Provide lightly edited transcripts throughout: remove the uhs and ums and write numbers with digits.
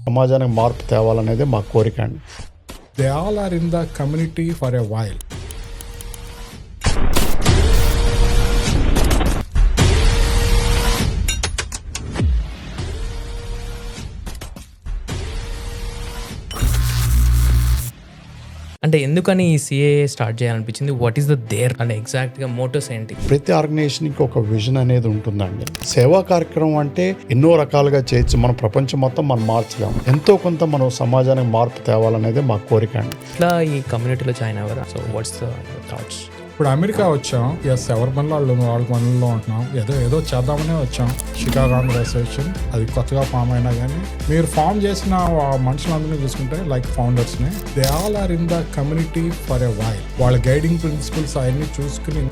సమాజానికి మార్పు తేవాలనేది మా కోరిక అండి. They all are in the community for a while. అంటే ఎందుకని ఈ సిఏఏ స్టార్ట్ చేయాలనిపించింది? వాట్ ఈస్ ద దేర్ అంటే ఎగ్జాక్ట్గా మోటోస్ ఏంటి? ప్రతి ఆర్గనైజేషన్కి ఒక విజన్ అనేది ఉంటుందండి. సేవా కార్యక్రమం అంటే ఎన్నో రకాలుగా చేయొచ్చు. మన ప్రపంచం మొత్తం మనం మార్చలేము. ఎంతో కొంత మనం సమాజానికి మార్పు తేవాలనేది మా కోరిక అండి. ఇట్లా ఈ కమ్యూనిటీలో జాయిన్ అవ్వరా? So what's the thoughts? ఇప్పుడు అమెరికా వచ్చాం, ఎస్ ఎవరి పనులు వాళ్ళ పనుల్లో ఉంటున్నాం, ఏదో చేద్దామనే వచ్చాం. షికాగో ఆంధ్ర అసోసియేషన్ అది కొత్తగా ఫామ్ అయినా కానీ మీరు ఫామ్ చేసిన మనుషులందరినీ చూసుకుంటే లైక్ ఫౌండర్స్ని, they all are in the community for a while. వాళ్ళ గైడింగ్ ప్రిన్సిపల్స్ అవన్నీ చూసుకుని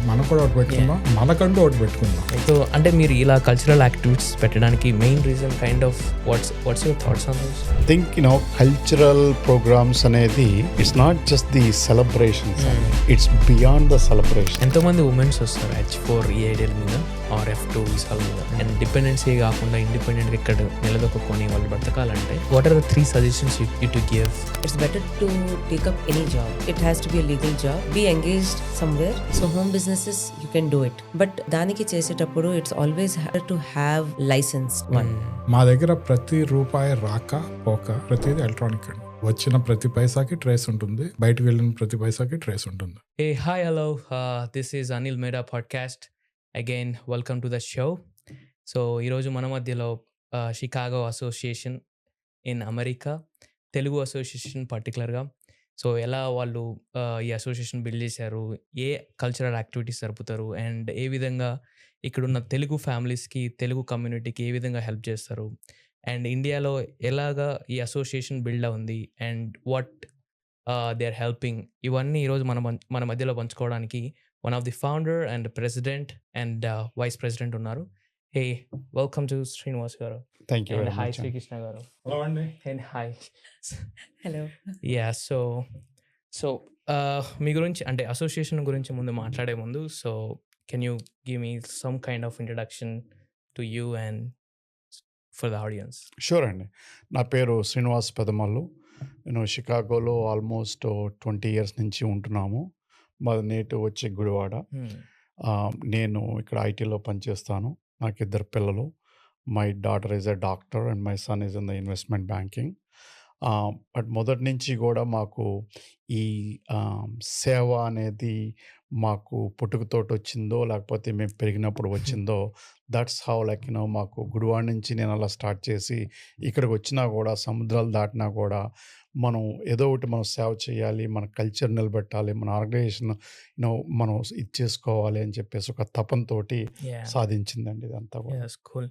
మనం కూడా ఒకటి పెట్టుకుందాం, మనకంటూ ఒకటి పెట్టుకుందాం. సో అంటే మీరు ఇలా కల్చరల్ యాక్టివిటీస్ పెట్టడానికి main reason kind of what's your thoughts on this? Think cultural programmes అనేది it's not just the celebrations, it's beyond the celebration. ఎంతోమంది ఉమెన్స్ వస్తారు H4 EIDL మీద ఆర్ F2 వీసాల మీద, అండ్ డిపెండెన్సీ కాకుండా ఇండిపెండెంట్గా ఇక్కడ నిలదొక్కుని వాళ్ళు బ్రతకాలంటే what are the 3 suggestions you to give? It's better to take up any job. It has to be a legal job. Be engaged somewhere. So home businesses, you can do it. But దానికి చేసేటప్పుడు it's always hard to have license one. మా దగ్గర ప్రతి రూపాయి రాక పోక ప్రతిది electronic అండి. వచ్చిన ప్రతి పైసాకి ట్రేస్ ఉంటుంది, బయటకు వెళ్ళిన ప్రతి పైసాకి ట్రేస్ ఉంటుంది. Hey, hi, hello. This is Anil Mehta podcast. Again, welcome to the show. So, ఈరోజు మన మధ్యలో Chicago association in America, Telugu association పర్టికులర్గా. సో ఎలా వాళ్ళు ఈ అసోసియేషన్ బిల్డ్ చేశారు, ఏ కల్చరల్ యాక్టివిటీస్ జరుపుతారు, అండ్ ఏ విధంగా ఇక్కడున్న తెలుగు ఫ్యామిలీస్కి, తెలుగు కమ్యూనిటీకి ఏ విధంగా హెల్ప్ చేస్తారు, అండ్ ఇండియాలో ఎలాగా ఈ అసోసియేషన్ బిల్డ్ ఉంది, and what they are helping, ఇవన్నీ ఈరోజు మన మధ్యలో పంచుకోవడానికి one of the founder and president and vice president ఉన్నారు. హే, వెల్కమ్ టు శ్రీనివాస్ గారు. Thank you. హాయ్ శ్రీకృష్ణ గారు. హలో అండి. And hi. Hello. Yeah, so మీ గురించి అంటే అసోసియేషన్ గురించి ముందు మాట్లాడే ముందు, so can you give me some kind of introduction to you and for the audience? Sure అండి. నా పేరు శ్రీనివాస్ పెదమల్లు. నేను షికాగోలో ఆల్మోస్ట్ 20 years నుంచి ఉంటున్నాము. మాది నేటివ్ వచ్చి గుడివాడ. నేను ఇక్కడ ఐటీలో పనిచేస్తాను. నాకు 2 పిల్లలు. My daughter is a doctor and my son is in the investment banking. But మొదటి నుంచి కూడా మాకు ఈ సేవ అనేది మాకు పుట్టుకతోటి వచ్చిందో లేకపోతే మేము పెరిగినప్పుడు వచ్చిందో, దట్స్ హౌ మాకు గుడివాడ నుంచి నేను అలా స్టార్ట్ చేసి ఇక్కడికి వచ్చినా కూడా, సముద్రాలు దాటినా కూడా మనం ఏదో ఒకటి మనం సేవ చేయాలి, మన కల్చర్ నిలబెట్టాలి, మన ఆర్గనైజేషన్ మనం ఇది చేసుకోవాలి అని చెప్పేసి ఒక తపంతోటి సాధించిందండి ఇదంతా కూడా. Cool.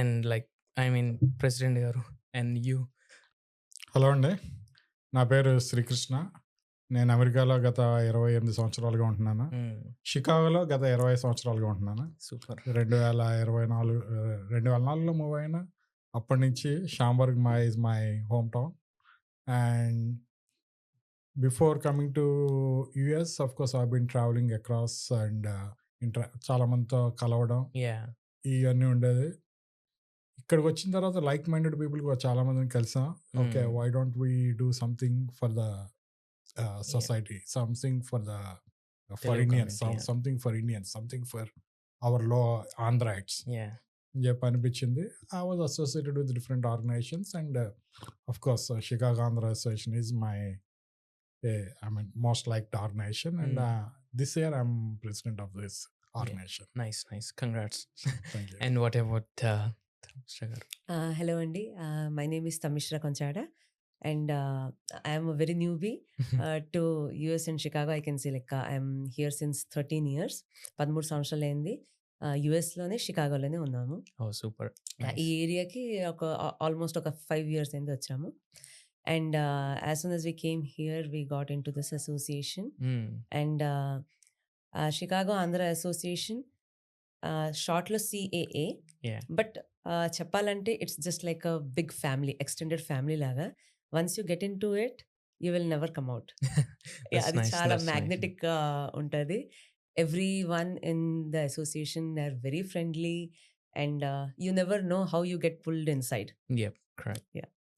And like I mean president గారు అండ్ యూ. హలో అండి, నా పేరు శ్రీకృష్ణ. నేను అమెరికాలో గత 28 సంవత్సరాలుగా ఉంటున్నాను. షికాగోలో గత 20 సంవత్సరాలుగా ఉంటున్నాను. సూపర్. 2004లో మూవ్ అయినా. అప్పటి నుంచి Schaumburg is my home town. And before coming to US, of course I been travelling across and చాలా మందితో కలవడం ఇవన్నీ ఉండేది. ఇక్కడికి వచ్చిన తర్వాత లైక్ మైండెడ్ పీపుల్ కూడా చాలా మందిని కలిసాం. Okay, why don't we do something for the society, something for Indians, something for Indians, something for our Andhrites. చెప్పి అనిపించింది. I was associated with different organizations and of course Chicago Andhra Association is my most liked organization and this year I'm president of this organization. Nice. Congrats. Thank you. And what about Tamishra garu? Hello Andy. My name is Tamishra Konchada. And I am a very newbie to US and Chicago. I can say I am here since 13 years. 13 సంవత్సరాలు అయింది. యుఎస్లోనే షికాగోలోనే ఉన్నాము. Super. ఈ ఏరియాకి almost ఒక 5 years అయింది వచ్చాము. And as soon as we came here we got into this association. And Chicago Andhra association షార్ట్లో CAA. But చెప్పాలంటే it's just like a big family, extended family లాగా. Once you get into it you will never come out. అది చాలా magnetic గా ఉంటుంది. Everyone in the association they are very friendly and you never know how you get pulled inside.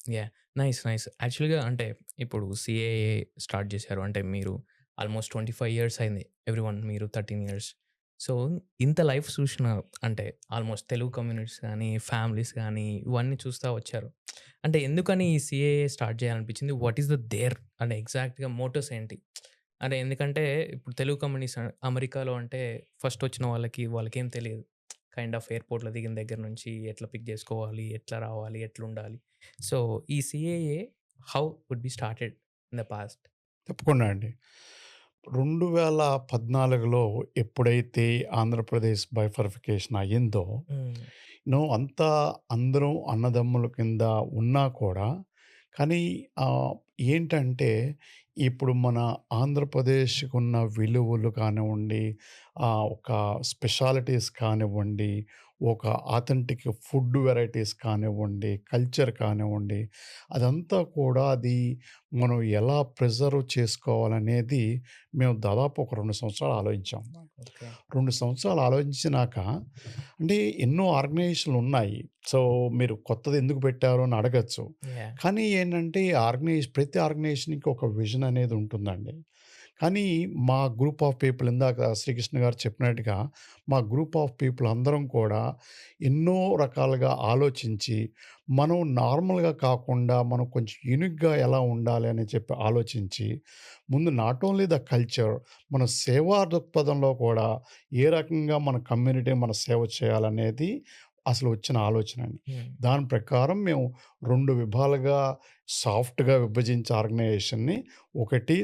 Nice. యాక్చువల్‌గా అంటే ఇప్పుడు CAA start చేశారు. అంటే మీరు ఆల్మోస్ట్ 25 ఇయర్స్ అయింది. ఎవ్రీవన్ మీరు 13 ఇయర్స్. సో, ఇంత లైఫ్ చూసిన అంటే ఆల్మోస్ట్ తెలుగు కమ్యూనిటీస్ గానీ, ఫ్యామిలీస్ గానీ ఇవన్నీ చూస్తా వచ్చారు. అంటే ఎందుకని ఈ సీఏఏ స్టార్ట్ చేయాలనిపించింది? వాట్ ఈస్ ద దేర్ అంటే ఎగ్జాక్ట్‌గా మోటివ్స్ ఏంటి? అంటే ఎందుకంటే ఇప్పుడు తెలుగు కమ్యూనిటీస్ అమెరికాలో అంటే ఫస్ట్ వచ్చిన వాళ్ళకేం తెలియదు. కైండ్ ఆఫ్ ఎయిర్‌పోర్ట్‌లో దిగిన దగ్గర నుంచి ఎట్లా పిక్ చేసుకోవాలి? ఎట్లా రావాలి? ఎట్లుండాలి? సో, ఈ CAA how would be started in the past? తప్పకుండా అండి. 2014లో ఎప్పుడైతే ఆంధ్రప్రదేశ్ బైఫర్ఫికేషన్ అయ్యిందో, అంతా అందరం అన్నదమ్ముల కింద ఉన్నా కూడా, కానీ ఏంటంటే ఇప్పుడు మన ఆంధ్రప్రదేశ్‌కున్న విలువలు కానివ్వండి, ఒక స్పెషాలిటీస్ కానివ్వండి, ఒక ఆథెంటిక్ ఫుడ్ వెరైటీస్ కానివ్వండి, కల్చర్ కానివ్వండి, అదంతా కూడా అది మనం ఎలా ప్రిజర్వ్ చేసుకోవాలనేది మేము దాదాపు ఒక 2 సంవత్సరాలు ఆలోచించాం. ఓకే. 2 సంవత్సరాలు ఆలోచించినాక అంటే ఎన్నో ఆర్గనైజేషన్లు ఉన్నాయి. సో, మీరు కొత్తది ఎందుకు పెట్టారు అని అడగొచ్చు. యాహ్! కానీ ఏంటంటే ప్రతి ఆర్గనైజేషన్‌కి ఒక విజన్ అనేది ఉంటుందండి. కానీ మా గ్రూప్ ఆఫ్ పీపుల్ ఇందాక శ్రీకృష్ణ గారు చెప్పినట్టుగా మా గ్రూప్ ఆఫ్ పీపుల్ అందరం కూడా ఎన్నో రకాలుగా ఆలోచించి మనం నార్మల్‌గా కాకుండా మనం కొంచెం యూనిక్‌గా ఎలా ఉండాలి అని చెప్పి ఆలోచించి ముందు నాట్ ఓన్లీ ద కల్చర్ మన సేవా దృక్పథంలో కూడా ఏ రకంగా మన కమ్యూనిటీ మన సేవ చేయాలనేది అసలు వచ్చిన ఆలోచన అండి. హ్మ్. దాని ప్రకారం మేము 2 విభాలుగా సాఫ్ట్‌గా విభజించి ఆర్గనైజేషన్‌ని ఒకటి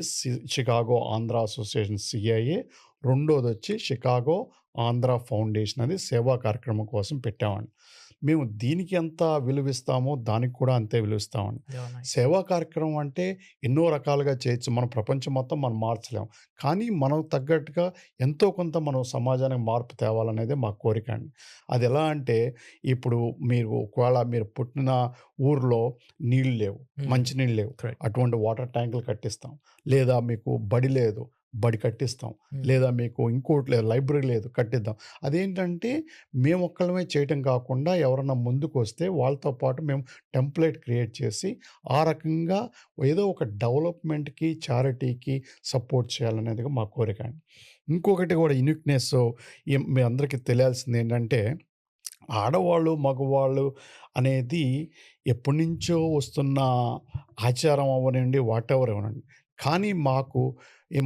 షికాగో ఆంధ్ర అసోసియేషన్ సిఐఏ, రెండోదొచ్చి షికాగో ఆంధ్ర ఫౌండేషన్ అని సేవా కార్యక్రమం కోసం పెట్టామండి. మేము దీనికి ఎంత విలువిస్తామో దానికి కూడా అంతే విలువిస్తామండి. యాహ్! నైస్. సేవా కార్యక్రమం అంటే ఎన్నో రకాలుగా చేయొచ్చు. మన ప్రపంచం మొత్తం మనం మార్చలేం. కానీ మనం తగ్గట్టుగా ఎంతో కొంత మనం సమాజానికి మార్పు తేవాలనేదే మా కోరిక అండి. అదెలా అంటే ఇప్పుడు ఒకవేళ మీరు పుట్టిన ఊర్లో నీళ్ళు లేవు, మంచినీళ్ళు లేవు. కరెక్ట్. అటువంటి వాటర్ ట్యాంకులు కట్టిస్తాం. లేదా మీకు బడి లేదు, బడి కట్టిస్తాం. లేదా మీకు ఇంకోటి లేదు, లైబ్రరీ లేదు, కట్టిద్దాం. అదేంటంటే మేమొక్కళ్ళమే చేయటం కాకుండా ఎవరన్నా ముందుకొస్తే వాళ్ళతో పాటు మేము టెంప్లేట్ క్రియేట్ చేసి ఆ రకంగా ఏదో ఒక డెవలప్‌మెంట్‌కి, చారిటీకి సపోర్ట్ చేయాలనేది మా కోరిక అండి. ఇంకొకటి కూడా యూనిక్‌నెస్ మీ అందరికీ తెలియాల్సిందేంటంటే ఆడవాళ్ళు, మగవాళ్ళు అనేది ఎప్పటినుంచో వస్తున్న ఆచారం అవ్వనివ్వండి, వాటెవర్ అవ్వనండి. కానీ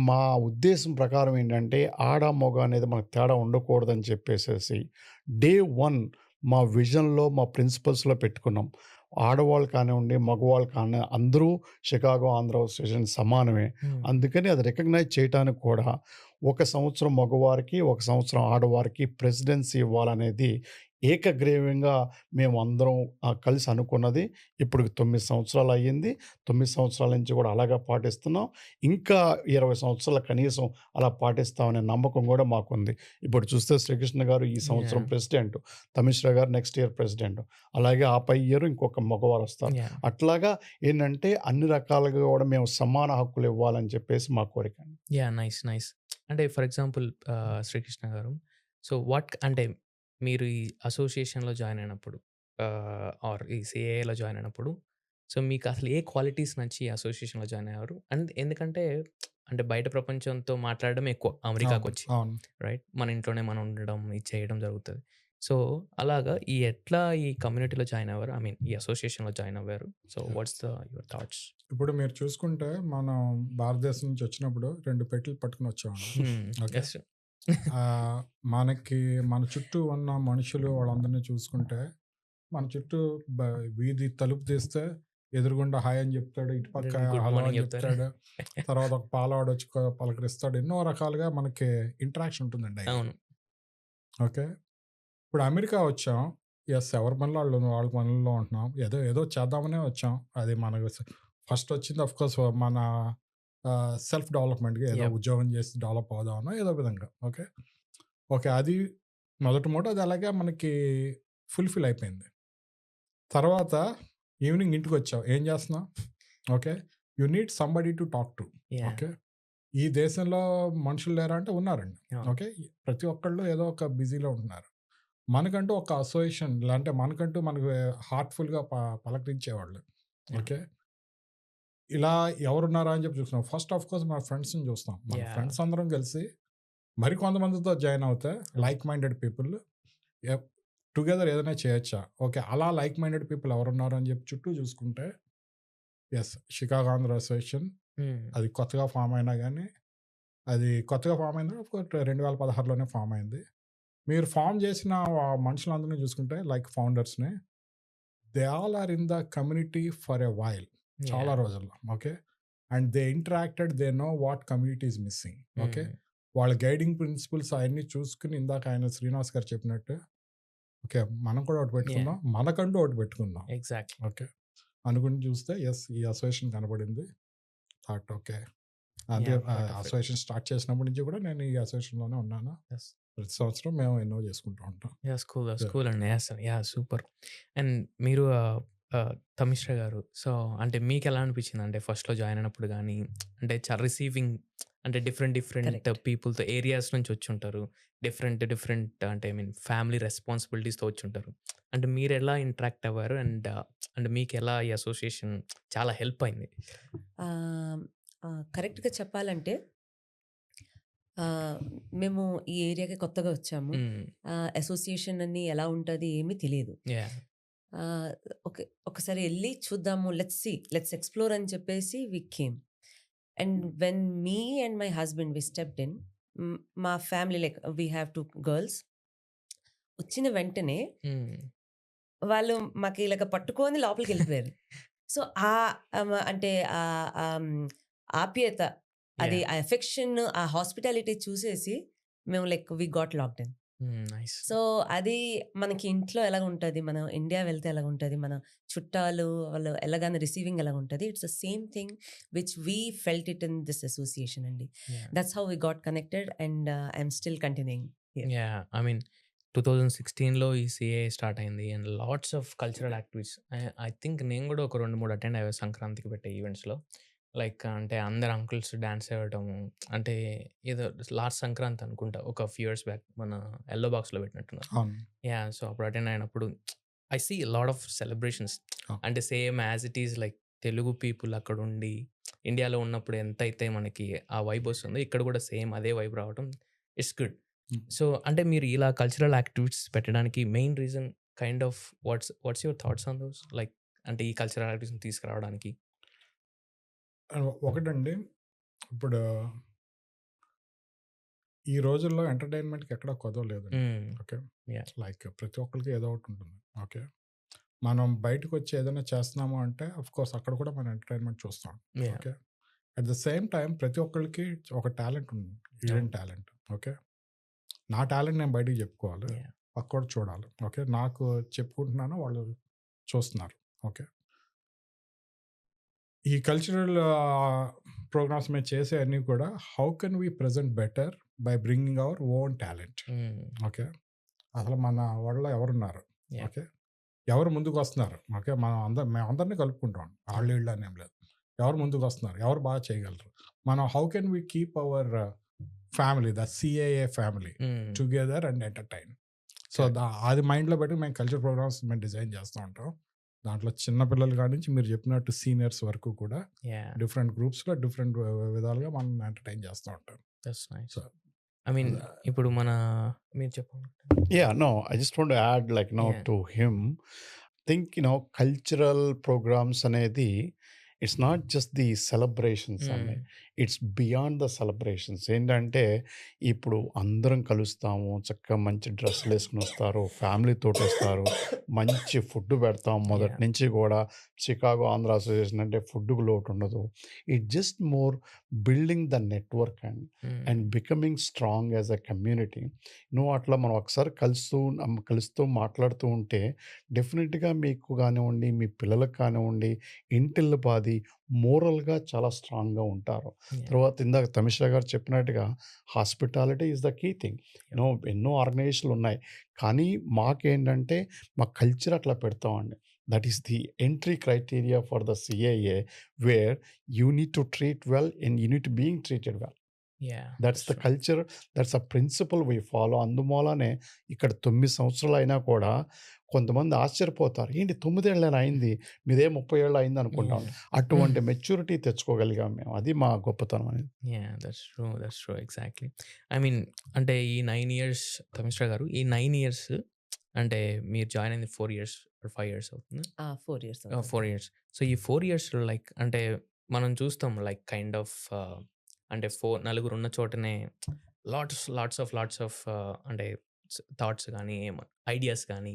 మా ఉద్దేశం ప్రకారం ఏంటంటే ఆడ, మగ అనేది మనకు తేడా ఉండకూడదని చెప్పేసేసి డే 1 మా విజన్‌లో, మా ప్రిన్సిపల్స్‌లో పెట్టుకున్నాం. ఆడవాళ్ళు కానివ్వండి, మగవాళ్ళు కానీ అందరూ షికాగో ఆంధ్ర అసోసియేషన్ సమానమే. అందుకని అది రికగ్నైజ్ చేయటానికి కూడా ఒక సంవత్సరం మగవారికి, ఒక సంవత్సరం ఆడవారికి ప్రెసిడెన్సీ ఇవ్వాలనేది ఏకగ్రీవంగా మేమందరం కలిసి అనుకున్నది. ఇప్పటికి 9 సంవత్సరాలు అయ్యింది. 9 సంవత్సరాల నుంచి కూడా అలాగే పాటిస్తున్నాం. ఇంకా 20 సంవత్సరాలు కనీసం అలా పాటిస్తామనే నమ్మకం కూడా మాకుంది. ఇప్పుడు చూస్తే శ్రీకృష్ణ గారు ఈ సంవత్సరం యాహ్! ప్రెసిడెంట్, తమిశ్రా గారు నెక్స్ట్ ఇయర్ ప్రెసిడెంట్. అలాగే ఆ పై ఇయర్ ఇంకొక మగవారొస్తారు. యాహ్! అట్లాగా ఏంటంటే అన్ని రకాలుగా కూడా మేము సమాన హక్కులు ఇవ్వాలని చెప్పేసి మా కోరిక. యాహ్! నైస్. అంటే ఫర్ ఎగ్జాంపుల్ శ్రీకృష్ణ గారు. సో, అంటే మీరు ఈ అసోసియేషన్‌లో జాయిన్ అయినప్పుడు ఆర్ ఈ సీఏఏలో జాయిన్ అయినప్పుడు సో, మీకు అసలు ఏ క్వాలిటీస్ నచ్చి ఈ అసోసియేషన్‌లో జాయిన్ అయ్యారు? అండ్ ఎందుకంటే అంటే బయట ప్రపంచంతో మాట్లాడడం ఎక్కువ అవును. అమెరికాకొచ్చి. అవును. రైట్? మన ఇంట్లోనే మనం ఉండడం, ఇది చేయడం జరుగుతది. సో, అలాగా ఎట్లా ఈ కమ్యూనిటీలో జాయిన్ అవ్వారు? ఐ మీన్ ఈ అసోసియేషన్‌లో జాయిన్ అవ్వారు. So, what's your thoughts? ఇప్పుడు మీరు చూసుకుంటే మనం భారతదేశం నుంచి వచ్చినప్పుడు 2 పెట్టెలు పట్టుకొని వచ్చామండి. ఓకే. యెస్. మన చుట్టూ ఉన్న మనుషులు వాళ్ళందరినీ చూసుకుంటే మన చుట్టూ వీధి తలుపు తీస్తే ఎదురుగుండా హాయ్ అని చెప్తాడు, ఇటుపక్క గుడ్ హలో మార్నింగ్ అని చెప్తారు. చెప్తాడు, తర్వాత ఒక పాలవాడు వచ్చి పలకరిస్తాడు. ఎన్నో రకాలుగా మనకి ఇంటరాక్షన్ ఉంటుందండి. అవును. ఓకే. ఇప్పుడు అమెరికా వచ్చాం. యెస్, ఎవరి పనిలో వాళ్ళ పనుల్లో ఉంటున్నాం. ఏదో చేద్దామనే వచ్చాం. అది మనకు ఫస్ట్ వచ్చింది ఆఫ్‌కోర్స్ మన సెల్ఫ్ డెవలప్‌మెంట్‌గా ఏదో యాహ్! ఉద్యోగం చేసి డెవలప్ అవుదామనో ఏదో విధంగా. ఓకే. అది మొదటి మూట అది అలాగే మనకి ఫుల్‌ఫిల్ అయిపోయింది. తర్వాత ఈవినింగ్ ఇంటికొచ్చావు. ఏం చేస్తున్నావు? Okay. You need somebody to talk to. Yeah! Okay. ఈ దేశంలో మనుషులు లేరా అంటే ఉన్నారండి. అవును. ఓకే. ప్రతి ఒక్కళ్ళు ఏదో ఒక బిజీలో ఉంటున్నారు. మనకంటూ ఒక అసోసియేషన్ అంటే మనకు హార్ట్‌ఫుల్‌గా పలకరించేవాళ్ళు. ఓకే. ఇలా ఎవరున్నారా అని చెప్పి చూస్తున్నాం. ఫస్ట్ ఆఫ్ కోర్స్ మన ఫ్రెండ్స్‌ని చూస్తాం. మన Yeah. ఫ్రెండ్స్ అందరం కలిసి మరికొంతమందితో జాయిన్ అవుతే లైక్ మైండెడ్ పీపుల్ టుగెదర్ ఏదైనా చేయొచ్చా? ఓకే. అలా లైక్ మైండెడ్ పీపుల్ ఎవరున్నారు అని చెప్పి చుట్టూ చూసుకుంటే షికాగో ఆంధ్ర అసోసియేషన్ అది కొత్తగా ఫామ్ అయినా కానీ అది కొత్తగా ఫామ్ అయింది 2016లోనే ఫామ్ అయింది. మీరు ఫామ్ చేసిన మనుషులందరినీ చూసుకుంటే లైక్ ఫౌండర్స్ని they all are in the community for a while, చాలా రోజుల్లో. Okay. And they interacted, they know what community is missing. Okay. వాళ్ళ గైడింగ్ ప్రిన్సిపల్స్ అవన్నీ చూసుకుని ఇందాక ఆయన శ్రీనివాస్ గారు చెప్పినట్టు ఓకే మనం కూడా ఒకటి పెట్టుకుందాం, మనకంటూ ఒకటి పెట్టుకుందాం. ఎగ్జాక్ట్లీ. ఓకే అనుకుని చూస్తే ఈ అసోసియేషన్ కనబడింది. థాట్ ఓకే అంటే అసోసియేషన్ స్టార్ట్ చేసినప్పటి నుంచి కూడా నేను ఈ అసోసియేషన్లోనే ఉన్నాను. ప్రతి సంవత్సరం మేము ఎన్నో చేసుకుంటూ ఉంటాం. స్కూల్ అండి. సూపర్. అండ్ మీరు తమిశ్ర గారు, సో అంటే మీకు ఎలా అనిపించింది అంటే ఫస్ట్లో జాయిన్ అయినప్పుడు కానీ అంటే రిసీవింగ్ అంటే డిఫరెంట్ Correct. పీపుల్తో ఏరియాస్ నుంచి వచ్చి ఉంటారు, డిఫరెంట్ అంటే ఫ్యామిలీ రెస్పాన్సిబిలిటీస్తో వచ్చి ఉంటారు. అంటే మీరు ఎలా ఇంటరాక్ట్ అవ్వారు అండ్ అంటే మీకు ఎలా ఈ అసోసియేషన్ చాలా హెల్ప్ అయింది? కరెక్ట్గా చెప్పాలంటే మేము ఈ ఏరియాకి కొత్తగా వచ్చాము. అసోసియేషన్ అని ఎలా ఉంటుంది ఏమీ తెలియదు. ఒకసారి వెళ్ళి చూద్దాము, లెట్స్ ఎక్స్ప్లోర్ అని చెప్పేసి we came. And when me and my husband we stepped in, మా family like we have 2 girls. వచ్చిన వెంటనే వాళ్ళు మాకు ఇలాగ పట్టుకొని లోపలికి వెళ్ళిపోయారు. సో అంటే ఆప్యాయత, అది ఆ ఎఫెక్షన్, ఆ హాస్పిటాలిటీ చూసేసి మేము like we got locked in. So అది మనకి ఇంట్లో ఎలాగ ఉంటుంది, మనం ఇండియా వెళ్తే ఎలాగ ఉంటుంది, మన చుట్టాలు వాళ్ళు ఎలాగైనా రిసీవింగ్ ఎలాగ ఉంటుంది, it's the same thing which we felt it in this association అండి. That's how we got connected and I'm still continuing. 2016లో ఈ సిఏ స్టార్ట్ అయింది and lots of cultural activities. I think నేను కూడా ఒక 2-3 అటెండ్ అయ్యా సంక్రాంతికి పెట్టే ఈవెంట్స్లో. లైక్ అంటే అందరు అంకుల్స్ డాన్స్ వేయటము, అంటే ఏదో లాస్ట్ సంక్రాంతి అనుకుంటా, ఒక ఫ్యూ ఇయర్స్ బ్యాక్ మన ఎల్లో బాక్స్లో పెట్టినట్టున్నారు. సో అప్పుడు అటెండ్ అయినప్పుడు I see lot of celebrations. అంటే same as it is like Telugu people అక్కడ ఉండి ఇండియాలో ఉన్నప్పుడు ఎంతైతే మనకి ఆ వైబ్ వస్తుందో ఇక్కడ కూడా సేమ్ అదే వైబ్ రావడం ఇట్స్ గుడ్. సో అంటే మీరు ఇలా కల్చరల్ యాక్టివిటీస్ పెట్టడానికి main reason kind of what's your thoughts on those, like అంటే ఈ కల్చరల్ యాక్టివిటీస్ తీసుకురావడానికి? ఒకటండి, ఇప్పుడు ఈ రోజుల్లో ఎంటర్టైన్మెంట్కి ఎక్కడ కొదవలేదు. ఓకే. లైక్ ప్రతి ఒక్కరికి ఏదో ఒకటి ఉంటుంది. ఓకే. మనం బయటకు వచ్చి ఏదైనా చేస్తున్నాము అంటే అఫ్ కోర్స్ అక్కడ కూడా మనం ఎంటర్టైన్మెంట్ చూస్తాం. Okay. At the same time ప్రతి ఒక్కరికి ఒక టాలెంట్ ఉంది, హిడెన్ టాలెంట్. ఓకే. నా టాలెంట్ నేను బయటకు చెప్పుకోవాలి, పక్కోడు చూడాలి. ఓకే. నాకు చెప్పుకుంటున్నాను, వాళ్ళు చూస్తున్నారు. ఓకే. ఈ కల్చరల్ ప్రోగ్రామ్స్ మేము చేసే అన్నీ కూడా how can we present better by bringing our own talent. Okay. అసలు మన వాళ్ళలో ఎవరున్నారు, ఓకే, ఎవరు ముందుకు వస్తున్నారు, ఓకే, మేము అందరినీ కలుపుకుంటాం, వాళ్ళు వీళ్ళు అని ఏం లేదు, ఎవరు ముందుకు వస్తున్నారు, ఎవరు బాగా చేయగలరు, మనం how can we keep our family, the CAA family together and entertain. So అది మైండ్లో పెట్టి మేము కల్చర్ ప్రోగ్రామ్స్ మేము డిజైన్ చేస్తూ ఉంటాం. దాంట్లో చిన్నపిల్లలు కాడి నుంచి మీరు చెప్పినట్టు సీనియర్స్ వరకు కూడా డిఫరెంట్ గ్రూప్స్లో డిఫరెంట్ విధాలుగా మనం ఎంటర్టైన్ చేస్తూ ఉంటాం. సో ఐ మీన్ ఇప్పుడు మీరు చెప్పండి. I just want to add to him. Think cultural programs అనేది it's not just the celebrations అండి, ఇట్స్ బియాండ్ ద సెలబ్రేషన్స్. ఏంటంటే ఇప్పుడు అందరం కలుస్తాము, చక్కగా మంచి డ్రెస్సులు వేసుకుని వస్తారు, ఫ్యామిలీతో వస్తారు, మంచి ఫుడ్ పెడతాం. మొదటి నుంచి కూడా షికాగో ఆంధ్ర అసోసియేషన్ అంటే ఫుడ్కు లోటు ఉండదు. It just more building the network and becoming strong as a community. అట్లా మనం ఒకసారి కలుస్తూ మాట్లాడుతూ ఉంటే డెఫినెట్గా మీకు కానివ్వండి, మీ పిల్లలకు కానివ్వండి, ఇంటిల్లు బాది మోరల్గా చాలా స్ట్రాంగ్గా ఉంటారు. తర్వాత ఇందాక తమిశ్ర గారు చెప్పినట్టుగా hospitality is the key thing. ఎన్నో ఆర్గనైజేషన్లు ఉన్నాయి, కానీ మాకేంటంటే మా కల్చర్ అట్లా పెడతామండి. That is the entry criteria for the CAA, where you need to treat well and you need to being treated well. Yeah, that's the true. Culture, that's a principle we follow. అందుమూలనే ఇక్కడ 9 సంవత్సరాలు అయినా కూడా కొంతమంది ఆశ్చర్యపోతారు, ఏంటి 9 ఏళ్ళైనా అయింది, మీదే 30 ఏళ్ళు అయింది అనుకుంటాం. Yeah. అటువంటి మెచ్యూరిటీ తెచ్చుకోగలిగాం మేము, అది మా గొప్పతనం అనేది. Yeah, that's true, exactly. I mean, అంటే ఈ 9 years తమిశ్రా గారు, ఈ 9 years అంటే మీరు జాయిన్ అయింది 4 years or 5 years అవుతుంది? 4 years 4 years. సో ఈ 4 yearsలో లైక్ అంటే మనం చూస్తాం లైక్ కైండ్ ఆఫ్ అంటే నలుగురు ఉన్న చోటనే లాట్స్ ఆఫ్ అంటే థాట్స్ కానీ ఐడియాస్ కానీ,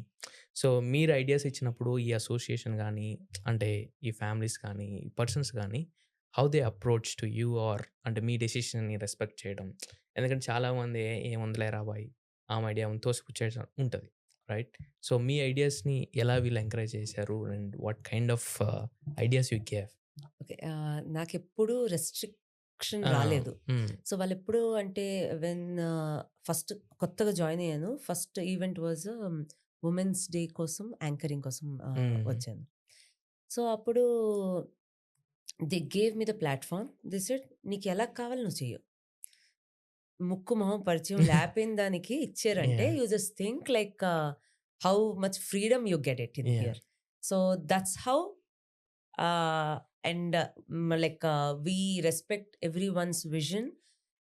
సో మీరు ఐడియాస్ ఇచ్చినప్పుడు ఈ అసోసియేషన్ కానీ అంటే ఈ ఫ్యామిలీస్ కానీ ఈ పర్సన్స్ కానీ how they approach to you, or అంటే మీ డెసిషన్ని రెస్పెక్ట్ చేయడం. ఎందుకంటే చాలామంది ఏముందిలే రాబాయి ఆమె ఐడియా తోసిపుచ్చేయడం ఉంటుంది, రైట్? సో మీ ఐడియాస్ని ఎలా వీళ్ళు ఎంకరేజ్ చేశారు and what kind of ideas you gave? Okay. నాకెప్పుడు రెస్ట్రిక్షన్ రాలేదు. సో వాళ్ళు ఎప్పుడు అంటే వెన్ ఫస్ట్ కొత్తగా జాయిన్ అయ్యాను, first event was women's day కోసం యాంకరింగ్ కోసం వచ్చాను. సో అప్పుడు they gave me the platform. They said నీకు ఎలా కావాలి నువ్వు చెయ్యు, ముక్కు మొహం పరిచయం లేపిన దానికి ఇచ్చారంటే Yeah. You just think like how much freedom you get it in Yeah. Here. So that's how and like we respect everyone's vision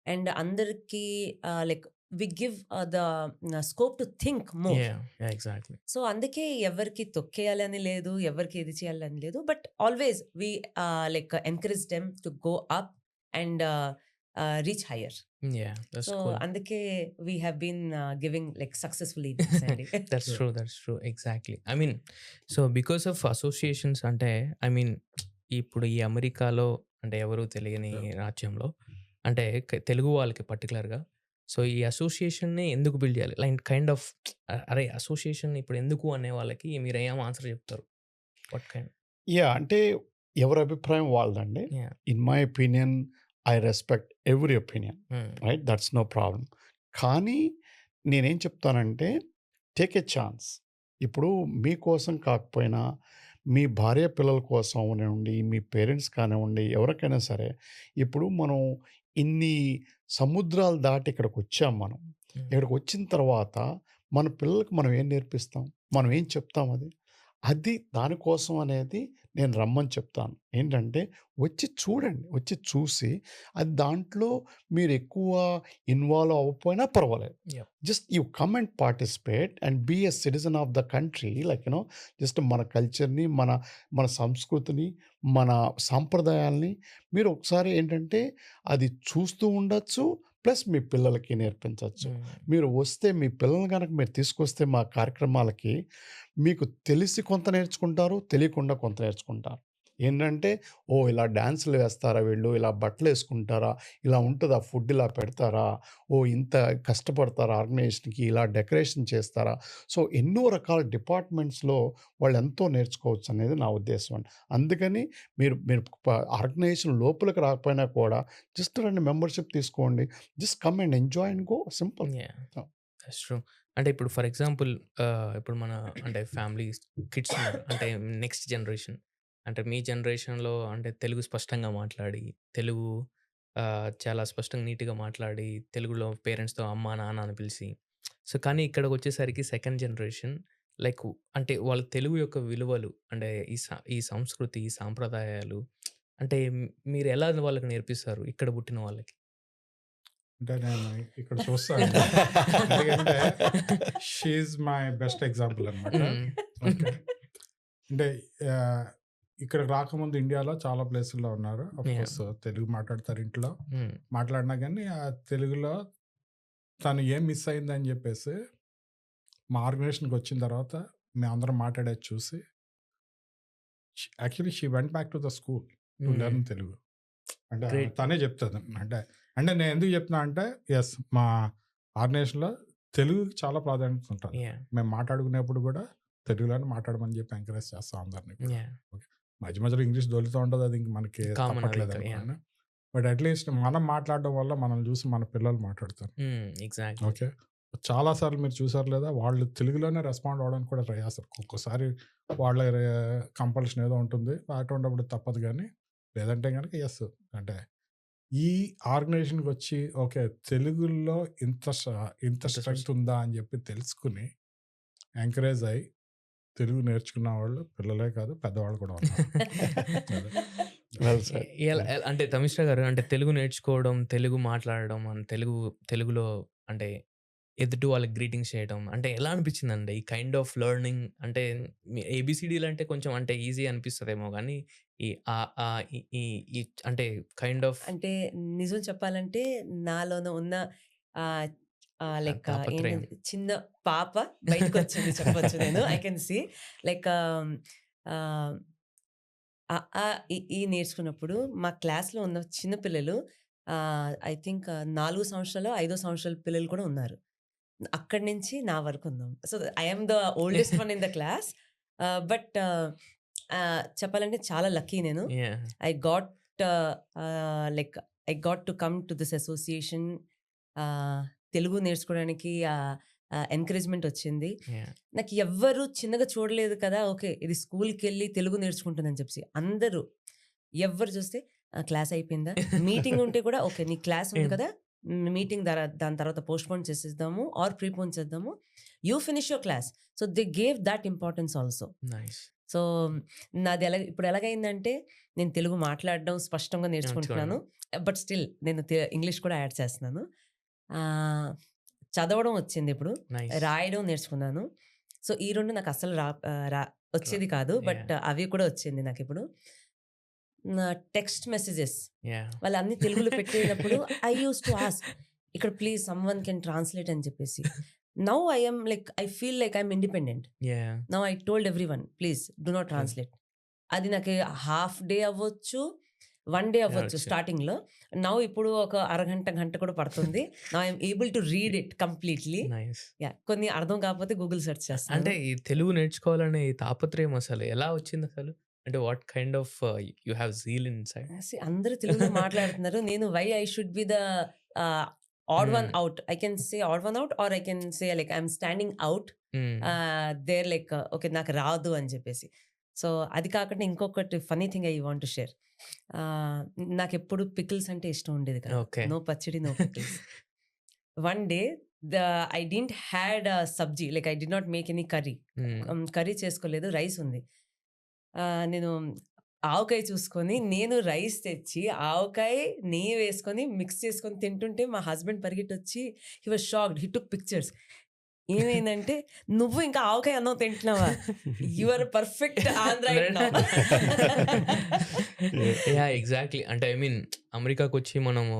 and అందరికి like we give the scope to think more. Exactly. So అందుకే ఎవరికి తొక్కేయాలని లేదు, ఎవరికి ఇది చేయాలని లేదు, but always we like encourage them to go up and reach higher. So అందుకే we have been giving like successful events అండి. That's true, exactly. I mean so because of associations అంటే ఐ మీన్ ఇప్పుడు ఈ అమెరికాలో అంటే ఎవరు తెలియని రాజ్యంలో అంటే తెలుగు వాళ్ళకి పర్టికులర్గా సో ఈ అసోసియేషన్ని ఎందుకు బిల్డ్ చేయాలి, లైక్ కైండ్ ఆఫ్ అరే అసోసియేషన్ ఇప్పుడు ఎందుకు అనే వాళ్ళకి మీరు ఏం ఆన్సర్ చెప్తారు? What kind? అంటే ఎవరి అభిప్రాయం వాళ్ళదండి. Yeah. In my opinion I respect every opinion, right? That's no problem. కానీ నేనేం చెప్తానంటే టేక్ ఏ ఛాన్స్. ఇప్పుడు మీకోసం కాకపోయినా మీ భార్య పిల్లల కోసం అవనివ్వండి, మీ పేరెంట్స్ కానివ్వండి, ఎవరికైనా సరే ఇప్పుడు మనం ఇన్ని సముద్రాలు దాటి ఇక్కడికి వచ్చాం. మనం ఇక్కడికి వచ్చిన తర్వాత మన పిల్లలకు మనం ఏం నేర్పిస్తాం, మనం ఏం చెప్తాం, అది దానికోసం అనేది నేను రమ్మని చెప్తాను. ఏంటంటే వచ్చి చూడండి, వచ్చి చూసి అది దాంట్లో మీరు ఎక్కువ ఇన్వాల్వ్ అవ్వకపోయినా పర్వాలేదు. Yeah. Just you come and participate and be a citizen of the country. Like just మన కల్చర్ని, మన సంస్కృతిని, మన సాంప్రదాయాల్ని మీరు ఒకసారి ఏంటంటే అది చూస్తూ ఉండొచ్చు, ప్లస్ మీ పిల్లలకి నేర్పించవచ్చు. మీరు వస్తే మీ పిల్లల్ని కనుక మీరు తీసుకొస్తే మా కార్యక్రమాలకి మీకు తెలిసి కొంత నేర్చుకుంటారు, తెలియకుండా కొంత నేర్చుకుంటారు. ఏంటంటే ఇలా డ్యాన్సులు వేస్తారా వీళ్ళు, ఇలా బట్టలు వేసుకుంటారా, ఇలా ఉంటుందా, ఫుడ్ ఇలా పెడతారా, ఇంత కష్టపడతారా ఆర్గనైజేషన్కి, ఇలా డెకరేషన్ చేస్తారా. సో ఎన్నో రకాల డిపార్ట్మెంట్స్లో వాళ్ళు ఎంతో నేర్చుకోవచ్చు అనేది నా ఉద్దేశం అండి. అందుకని మీరు ఆర్గనైజేషన్ లోపలికి రాకపోయినా కూడా జస్ట్ రండి, మెంబర్షిప్ తీసుకోండి, just come and enjoy and go, simple. That's true. అంటే ఇప్పుడు ఫర్ ఎగ్జాంపుల్ ఇప్పుడు మన అంటే ఫ్యామిలీ కిడ్స్ అంటే నెక్స్ట్ జనరేషన్ అంటే మీ జనరేషన్లో అంటే తెలుగు స్పష్టంగా మాట్లాడి, తెలుగు చాలా స్పష్టంగా నీట్గా మాట్లాడి, తెలుగులో పేరెంట్స్తో అమ్మ నాన్న అని పిలిచి, సో కానీ ఇక్కడికి వచ్చేసరికి సెకండ్ జనరేషన్ లైక్ అంటే వాళ్ళ తెలుగు యొక్క విలువలు అంటే ఈ సంస్కృతి, ఈ సాంప్రదాయాలు అంటే మీరు ఎలా వాళ్ళకి నేర్పిస్తారు ఇక్కడ పుట్టిన వాళ్ళకి? అంటే నేను ఇక్కడ చూస్తాను, ఎందుకంటే షీఈ్ మై బెస్ట్ ఎగ్జాంపుల్ అనమాట. అంటే ఇక్కడ రాకముందు ఇండియాలో చాలా ప్లేసుల్లో ఉన్నారు, అఫ్కోర్స్ తెలుగు మాట్లాడతారు ఇంట్లో, మాట్లాడినా కానీ ఆ తెలుగులో తను ఏం మిస్ అయిందని చెప్పేసి మా ఆర్గనైజేషన్కి వచ్చిన తర్వాత మేమందరం మాట్లాడేది చూసి actually she went back to the school to learn Telugu. అంటే తనే చెప్తుంది. అంటే నేను ఎందుకు చెప్తున్నా అంటే ఎస్, మా ఆర్గనైజేషన్లో తెలుగుకి చాలా ప్రాధాన్యత ఉంటుంది. మేము మాట్లాడుకునేప్పుడు కూడా తెలుగులోనే మాట్లాడమని చెప్పి ఎంకరేజ్ చేస్తాం అందరినీ. మధ్య మధ్యలో ఇంగ్లీష్ దొరుకుతూ ఉంటుంది, అది ఇంక మనకి తప్పట్లేదు అనుకోండి. బట్ అట్లీస్ట్ మనం మాట్లాడడం వల్ల మనం చూసి మన పిల్లలు మాట్లాడతారు. ఓకే, చాలాసార్లు మీరు చూసారు లేదా, వాళ్ళు తెలుగులోనే రెస్పాండ్ అవ్వడానికి కూడా ట్రై చేస్తారు. ఒక్కొక్కసారి వాళ్ళ కంపల్షన్ ఏదో ఉంటుంది, అటువంటిప్పుడు తప్పదు. కానీ లేదంటే కనుక ఎస్ అంటే ఈ ఆర్గనైజేషన్కి వచ్చి ఓకే తెలుగులో ఇంత స్ట్రెంగ్త్ ఉందా అని చెప్పి తెలుసుకుని ఎంకరేజ్ అయ్యి తెలుగు నేర్చుకున్న వాళ్ళు పిల్లలే కాదు పెద్దవాళ్ళు కూడా ఉన్నారు. Well sir. అంటే తమిశ్రా గారు, అంటే తెలుగు నేర్చుకోవడం, తెలుగు మాట్లాడడం, తెలుగులో అంటే ఎదుటి వాళ్ళకి గ్రీటింగ్స్ చేయడం అంటే ఎలా అనిపించిందండి ఈ కైండ్ ఆఫ్ లెర్నింగ్? అంటే ఏబిసిడీలు అంటే కొంచెం అంటే ఈజీ అనిపిస్తుందేమో కానీ ఈ ఆ ఆ ఈ ఈ అంటే కైండ్ ఆఫ్ అంటే నిజం చెప్పాలంటే నాలోన ఉన్న లైక్ తాపత్రయం. ఏంటి చిన్న పాప బయటకు వచ్చింది చెప్పొచ్చు నేను. ఐ కెన్ సీ లైక్ ఈ నేర్చుకున్నప్పుడు మా క్లాస్లో ఉన్న చిన్న పిల్లలు ఐ థింక్ 4 సంవత్సరాలు 5 సంవత్సరాల పిల్లలు కూడా ఉన్నారు. అక్కడి నుంచి నా వరకు ఉన్నాం. So I am the oldest one in the class. But చెప్పాలంటే చాలా లక్కీ నేను. Yeah. I got I got to come to this association. Telugu నేర్చుకోవడానికి ఎంకరేజ్మెంట్ వచ్చింది. Yeah. నాకు ఎవ్వరు చిన్నగా చూడలేదు కదా, ఓకే ఇది స్కూల్కి వెళ్ళి తెలుగు నేర్చుకుంటుందని చెప్పి అందరూ ఎవ్వరు చూస్తే క్లాస్ అయిపోయిందా, మీటింగ్ ఉంటే కూడా ఓకే నీ క్లాస్ ఉంది కదా, మీటింగ్ దాని తర్వాత పోస్ట్ పోన్ చేసేద్దాము ఆర్ ప్రీపోన్ చేద్దాము, you finish your class. So they gave that importance also. Nice. So నాది ఇప్పుడు ఎలాగైందంటే నేను తెలుగు మాట్లాడడం స్పష్టంగా నేర్చుకుంటున్నాను, బట్ స్టిల్ నేను ఇంగ్లీష్ కూడా యాడ్ చేస్తున్నాను. చదవడం వచ్చింది, ఇప్పుడు Nice. రాయడం నేర్చుకున్నాను. సో ఈ రెండు నాకు అసలు వచ్చేది కాదు, బట్ అవి కూడా వచ్చింది నాకు ఇప్పుడు. Text messages Yeah. వాళ్ళు అన్ని తెలుగులో పెట్టేటప్పుడు ఐ యూస్ టు ఆస్క్ ఇక్కడ please some one can translate అని చెప్పేసి. Now I feel like I'm independent. Yeah. Now I told every one please do not translate. అది నాకు హాఫ్ డే అవ్వచ్చు, 1 డే అవ్వచ్చు స్టార్టింగ్ లో. నౌ ఇప్పుడు ఒక గంట కూడా పడుతుంది. Now I'm able to read it completely. Nice. కొన్ని అర్థం కాకపోతే గూగుల్ సెర్చ్ చేస్తాను. అంటే ఈ తెలుగు నేర్చుకోవాలనే ఈ తాపత్రయం అసలు ఎలా వచ్చింది అసలు? అంటే what kind of you have zeal inside? అందరూ తెలుగులో మాట్లాడుతున్నారు, నేను why I should be the odd one out. I can say odd one out, or I can say like I'm standing out. They're like okay నాకు రాదు అని చెప్పేసి. So అది కాకుండా ఇంకొకటి funny thing I want to share. నాకు ఎప్పుడు pickles అంటే ఇష్టం ఉండేది కదా. Okay. నో పచ్చడి no pickles. One day I didn't had a sabji, like I did not make any curry. Curry చేసుకోలేదు, రైస్ ఉంది. నేను ఆవకాయ చూసుకొని నేను రైస్ తెచ్చి ఆవకాయ నెయ్యి వేసుకొని మిక్స్ చేసుకొని తింటుంటే మా హస్బెండ్ పరిగెట్టి వచ్చి he was shocked, he took pictures. ఏమైందంటే నువ్వు ఇంకా ఆవకాయ అన్నం తింటున్నావా, you are perfect Andhra. Yeah exactly. అంటే ఐ మీన్ అమెరికాకి వచ్చి మనము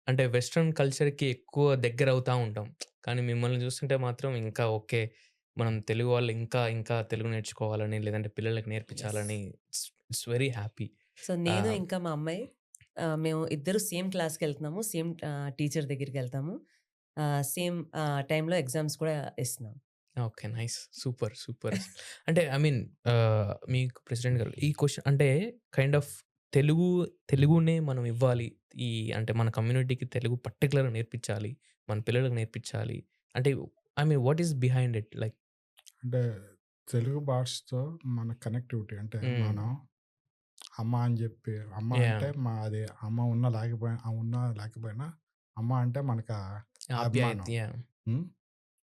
అంటే వెస్ట్రన్ కల్చర్కి ఎక్కువ దగ్గర అవుతూ ఉంటాం, కానీ మిమ్మల్ని చూస్తుంటే మాత్రం ఇంకా ఓకే మనం తెలుగు వాళ్ళు ఇంకా ఇంకా తెలుగు నేర్చుకోవాలని లేదంటే పిల్లలకి నేర్పించాలని ఇట్స్ వెరీ హ్యాపీ. సో నేను ఇంకా మా అమ్మాయి మేము ఇద్దరు సేమ్ క్లాస్కి వెళ్తున్నాము, సేమ్ టీచర్ దగ్గరికి వెళ్తాము, సేమ్ టైంలో ఎగ్జామ్స్ కూడా ఇస్తున్నాం. Okay nice, super super. అంటే ఐ మీన్ మీకు ప్రెసిడెంట్ గారు ఈ క్వశ్చన్ అంటే కైండ్ ఆఫ్ తెలుగునే మనం ఇవ్వాలి, ఈ అంటే మన కమ్యూనిటీకి తెలుగు పర్టికులర్గా నేర్పించాలి, మన పిల్లలకు నేర్పించాలి అంటే I mean what is behind it? Like అంటే తెలుగు భాషతో మన కనెక్టివిటీ అంటే మనం అమ్మ అని చెప్పి అమ్మ అంటే అది అమ్మ ఉన్నా లేకపోయినా అమ్మ అంటే మనకు అభిమానం.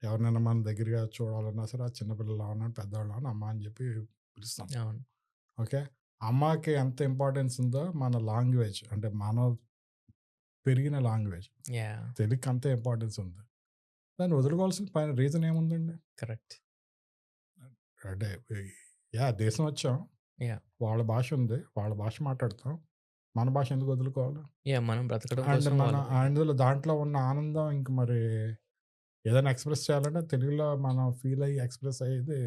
ఎవరినైనా మన దగ్గరగా చూడాలన్నా సరే ఆ చిన్నపిల్లలు ఉన్నా పెద్దవాళ్ళు ఉన్నా అమ్మ అని చెప్పి పిలుస్తాం. ఓకే, అమ్మకి ఎంత ఇంపార్టెన్స్ ఉందో మన లాంగ్వేజ్ అంటే మనం పెరిగిన లాంగ్వేజ్ తెలుగుకి అంతే ఇంపార్టెన్స్ ఉంది. దాన్ని వదులుకోవాల్సిన రీజన్ ఏముందండి? కరెక్ట్. అంటే దేశం వచ్చాం, వాళ్ళ భాష ఉంది, వాళ్ళ భాష మాట్లాడతాం, మన భాష ఎందుకు వదులుకోవాలి? మనం బ్రతకడం అందులో దాంట్లో ఉన్న ఆనందం ఇంక మరి ఏదైనా ఎక్స్ప్రెస్ చేయాలంటే తెలుగులో మనం ఫీల్ అయ్యి ఎక్స్ప్రెస్ అయ్యేది.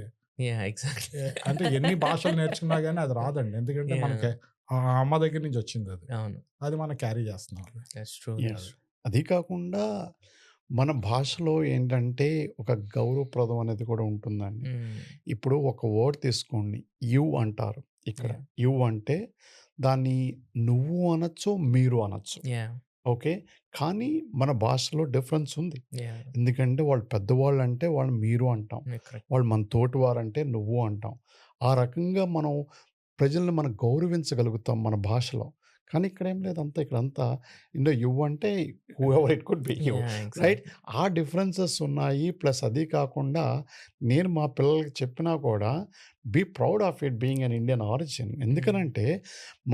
అంటే ఎన్ని భాషలు నేర్చుకున్నా కానీ అది రాదండి, ఎందుకంటే మనకి ఆ అమ్మ దగ్గర నుంచి వచ్చింది అది. అది మనం క్యారీ చేస్తున్నాం. అది కాకుండా మన భాషలో ఏంటంటే ఒక గౌరవప్రదం అనేది కూడా ఉంటుందండి. ఇప్పుడు ఒక వర్డ్ తీసుకోండి, యు అంటారు. ఇక్కడ యు అంటే దాన్ని నువ్వు అనొచ్చు, మీరు అనొచ్చు. ఓకే, కానీ మన భాషలో డిఫరెన్స్ ఉంది. ఎందుకంటే వాళ్ళు పెద్దవాళ్ళు అంటే వాళ్ళు మీరు అంటాం, వాళ్ళు మన తోటి వారంటే నువ్వు అంటాం. ఆ రకంగా మనం ప్రజల్ని మనం గౌరవించగలుగుతాం మన భాషలో. కానీ ఇక్కడేం లేదు, అంతా ఇక్కడంతా యు అంటే whoever it could be you, right? ఆ డిఫరెన్సెస్ ఉన్నాయి. ప్లస్ అది కాకుండా నేను మా పిల్లలకి చెప్పినా కూడా be proud of it being an Indian origin. ఎందుకనంటే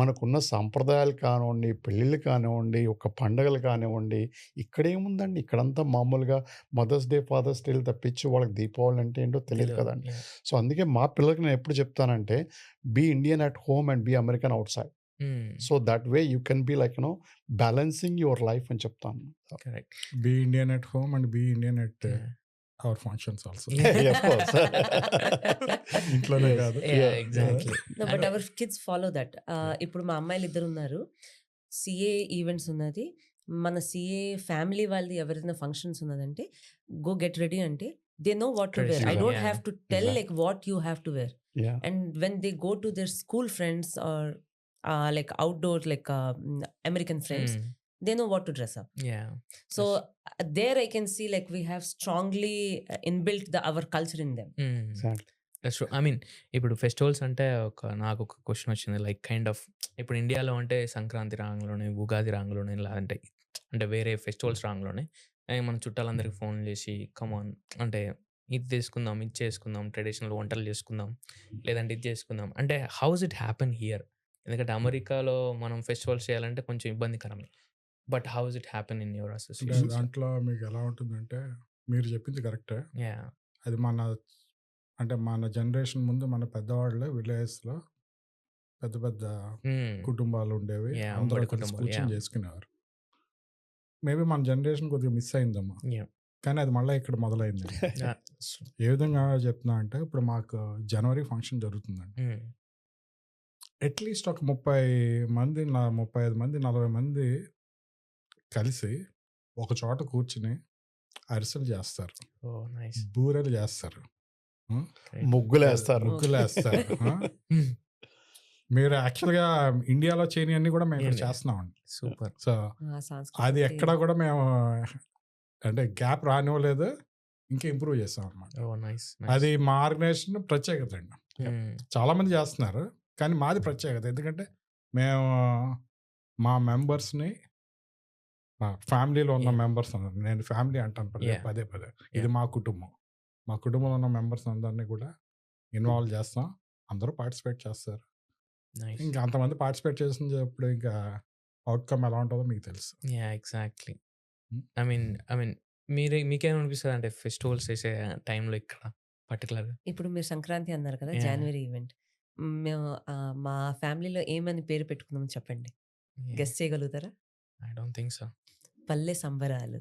మనకున్న సాంప్రదాయాలు కానివ్వండి, పెళ్ళిళ్ళు కానివ్వండి, ఒక పండగలు కానివ్వండి, ఇక్కడేముందండి, ఇక్కడంతా మామూలుగా మదర్స్ డే, ఫాదర్స్ డేలు తప్పించి వాళ్ళకి దీపావళి అంటే ఏంటో తెలియదు కదండి. సో అందుకే మా పిల్లలకి నేను ఎప్పుడు చెప్తానంటే be Indian at home and be American outside. So that way you can be like balancing your life అని చెప్తాను. Be Indian at home and be Indian at our functions also. ఇంట్లోనే కాదు. But our kids follow that. ఇప్పుడు మా అమ్మాయిలు ఇద్దరు ఉన్నారు, CA events ఉన్నది, మన సిఏ ఫ్యామిలీ వాళ్ళది ఎవరైనా ఫంక్షన్స్ ఉన్నదంటే గో గెట్ రెడీ అంటే they know what to wear. I don't have to tell like what you have to wear. And when they go to their school friends or like outdoor like American friends, they know what to dress up. So there I can see like we have strongly inbuilt our culture in them. Exactly. That's true. I mean ఇప్పుడు festivals అంటే నాకు ఒక question వచ్చింది, like kind of ఇప్పుడు ఇండియాలో అంటే సంక్రాంతి రాంగ్లోనే, ఉగాది రాంగ్లోనే, లేదంటే అంటే వేరే ఫెస్టివల్స్ రాంగ్లోనే మన చుట్టాలందరికీ ఫోన్ చేసి కమాన్ అంటే ఇది తీసుకుందాం, ఇది చేసుకుందాం, ట్రెడిషనల్ వంటలు చేసుకుందాం, లేదంటే ఇది చేసుకుందాం అంటే హౌస్ ఇట్ హ్యాపెన్ హియర్? ఎందుకంటే అమెరికాలో మనం ఫెస్టివల్స్ చేయాలంటే కొంచెం ఇబ్బందికరమే. But how is it happen in your association? దాంట్లో మీకు ఎలా ఉంటుందంటే మీరు చెప్పింది కరెక్టే. అది మన జనరేషన్ ముందు మన పెద్దవాళ్ళే విలేజ్లో పెద్ద పెద్ద కుటుంబాలు ఉండేవి, అందరూ కూర్చొని చేసుకునేవారు. మేబీ మన జనరేషన్ కొద్దిగా మిస్ అయిందమ్మా, కానీ అది మళ్ళీ ఇక్కడ మొదలైంది. ఏ విధంగా చెప్తున్నా అంటే ఇప్పుడు మాకు జనవరి ఫంక్షన్ జరుగుతుందండి. అట్లీస్ట్ ఒక 35 మంది 40 మంది కలిసి ఒక చోట కూర్చుని అరిసెలు చేస్తారు, బూరెలు చేస్తారు, ముగ్గులు వేస్తారు. మీరు యాక్చువల్గా ఇండియాలో చేయని అన్ని కూడా మేము చేస్తున్నామండి. సూపర్. సో అది ఎక్కడ కూడా మేము అంటే గ్యాప్ రానివ్వలేదు, ఇంకా ఇంప్రూవ్ చేస్తాం అన్నమాట. అది మా ఆర్గనైజేషన్ ప్రత్యేకత అండి. చాలా మంది చేస్తున్నారు కానీ మాది ప్రత్యేకత, ఎందుకంటే మేము మా మెంబర్స్ని, మా ఫ్యామిలీలో ఉన్న మెంబర్స్, నేను ఫ్యామిలీ అంటాను పదే పదే, ఇది మా కుటుంబంలో ఉన్న మెంబర్స్ అందరినీ కూడా ఇన్వాల్వ్ చేస్తాం. అందరూ పార్టిసిపేట్ చేస్తారు. ఇంకా అంతమంది పార్టిసిపేట్ చేసినప్పుడు ఇంకా అవుట్కమ్ ఎలా ఉంటుందో మీకు తెలుసు. ఎగ్జాక్ట్లీ. ఐ మీన్ మీకేమనిపిస్తుంది అంటే ఫెస్టివల్స్ చేసే టైంలో ఇక్కడ పర్టికులర్గా? ఇప్పుడు మీరు సంక్రాంతి అన్నారు కదా, జనవరి ఈవెంట్, మేము మా ఫ్యామిలీలో ఏమని పేరు పెట్టుకున్నామని చెప్పండి, గెస్ చేయగలుగుతారా? I don't think so. పల్లె సంబరాలు.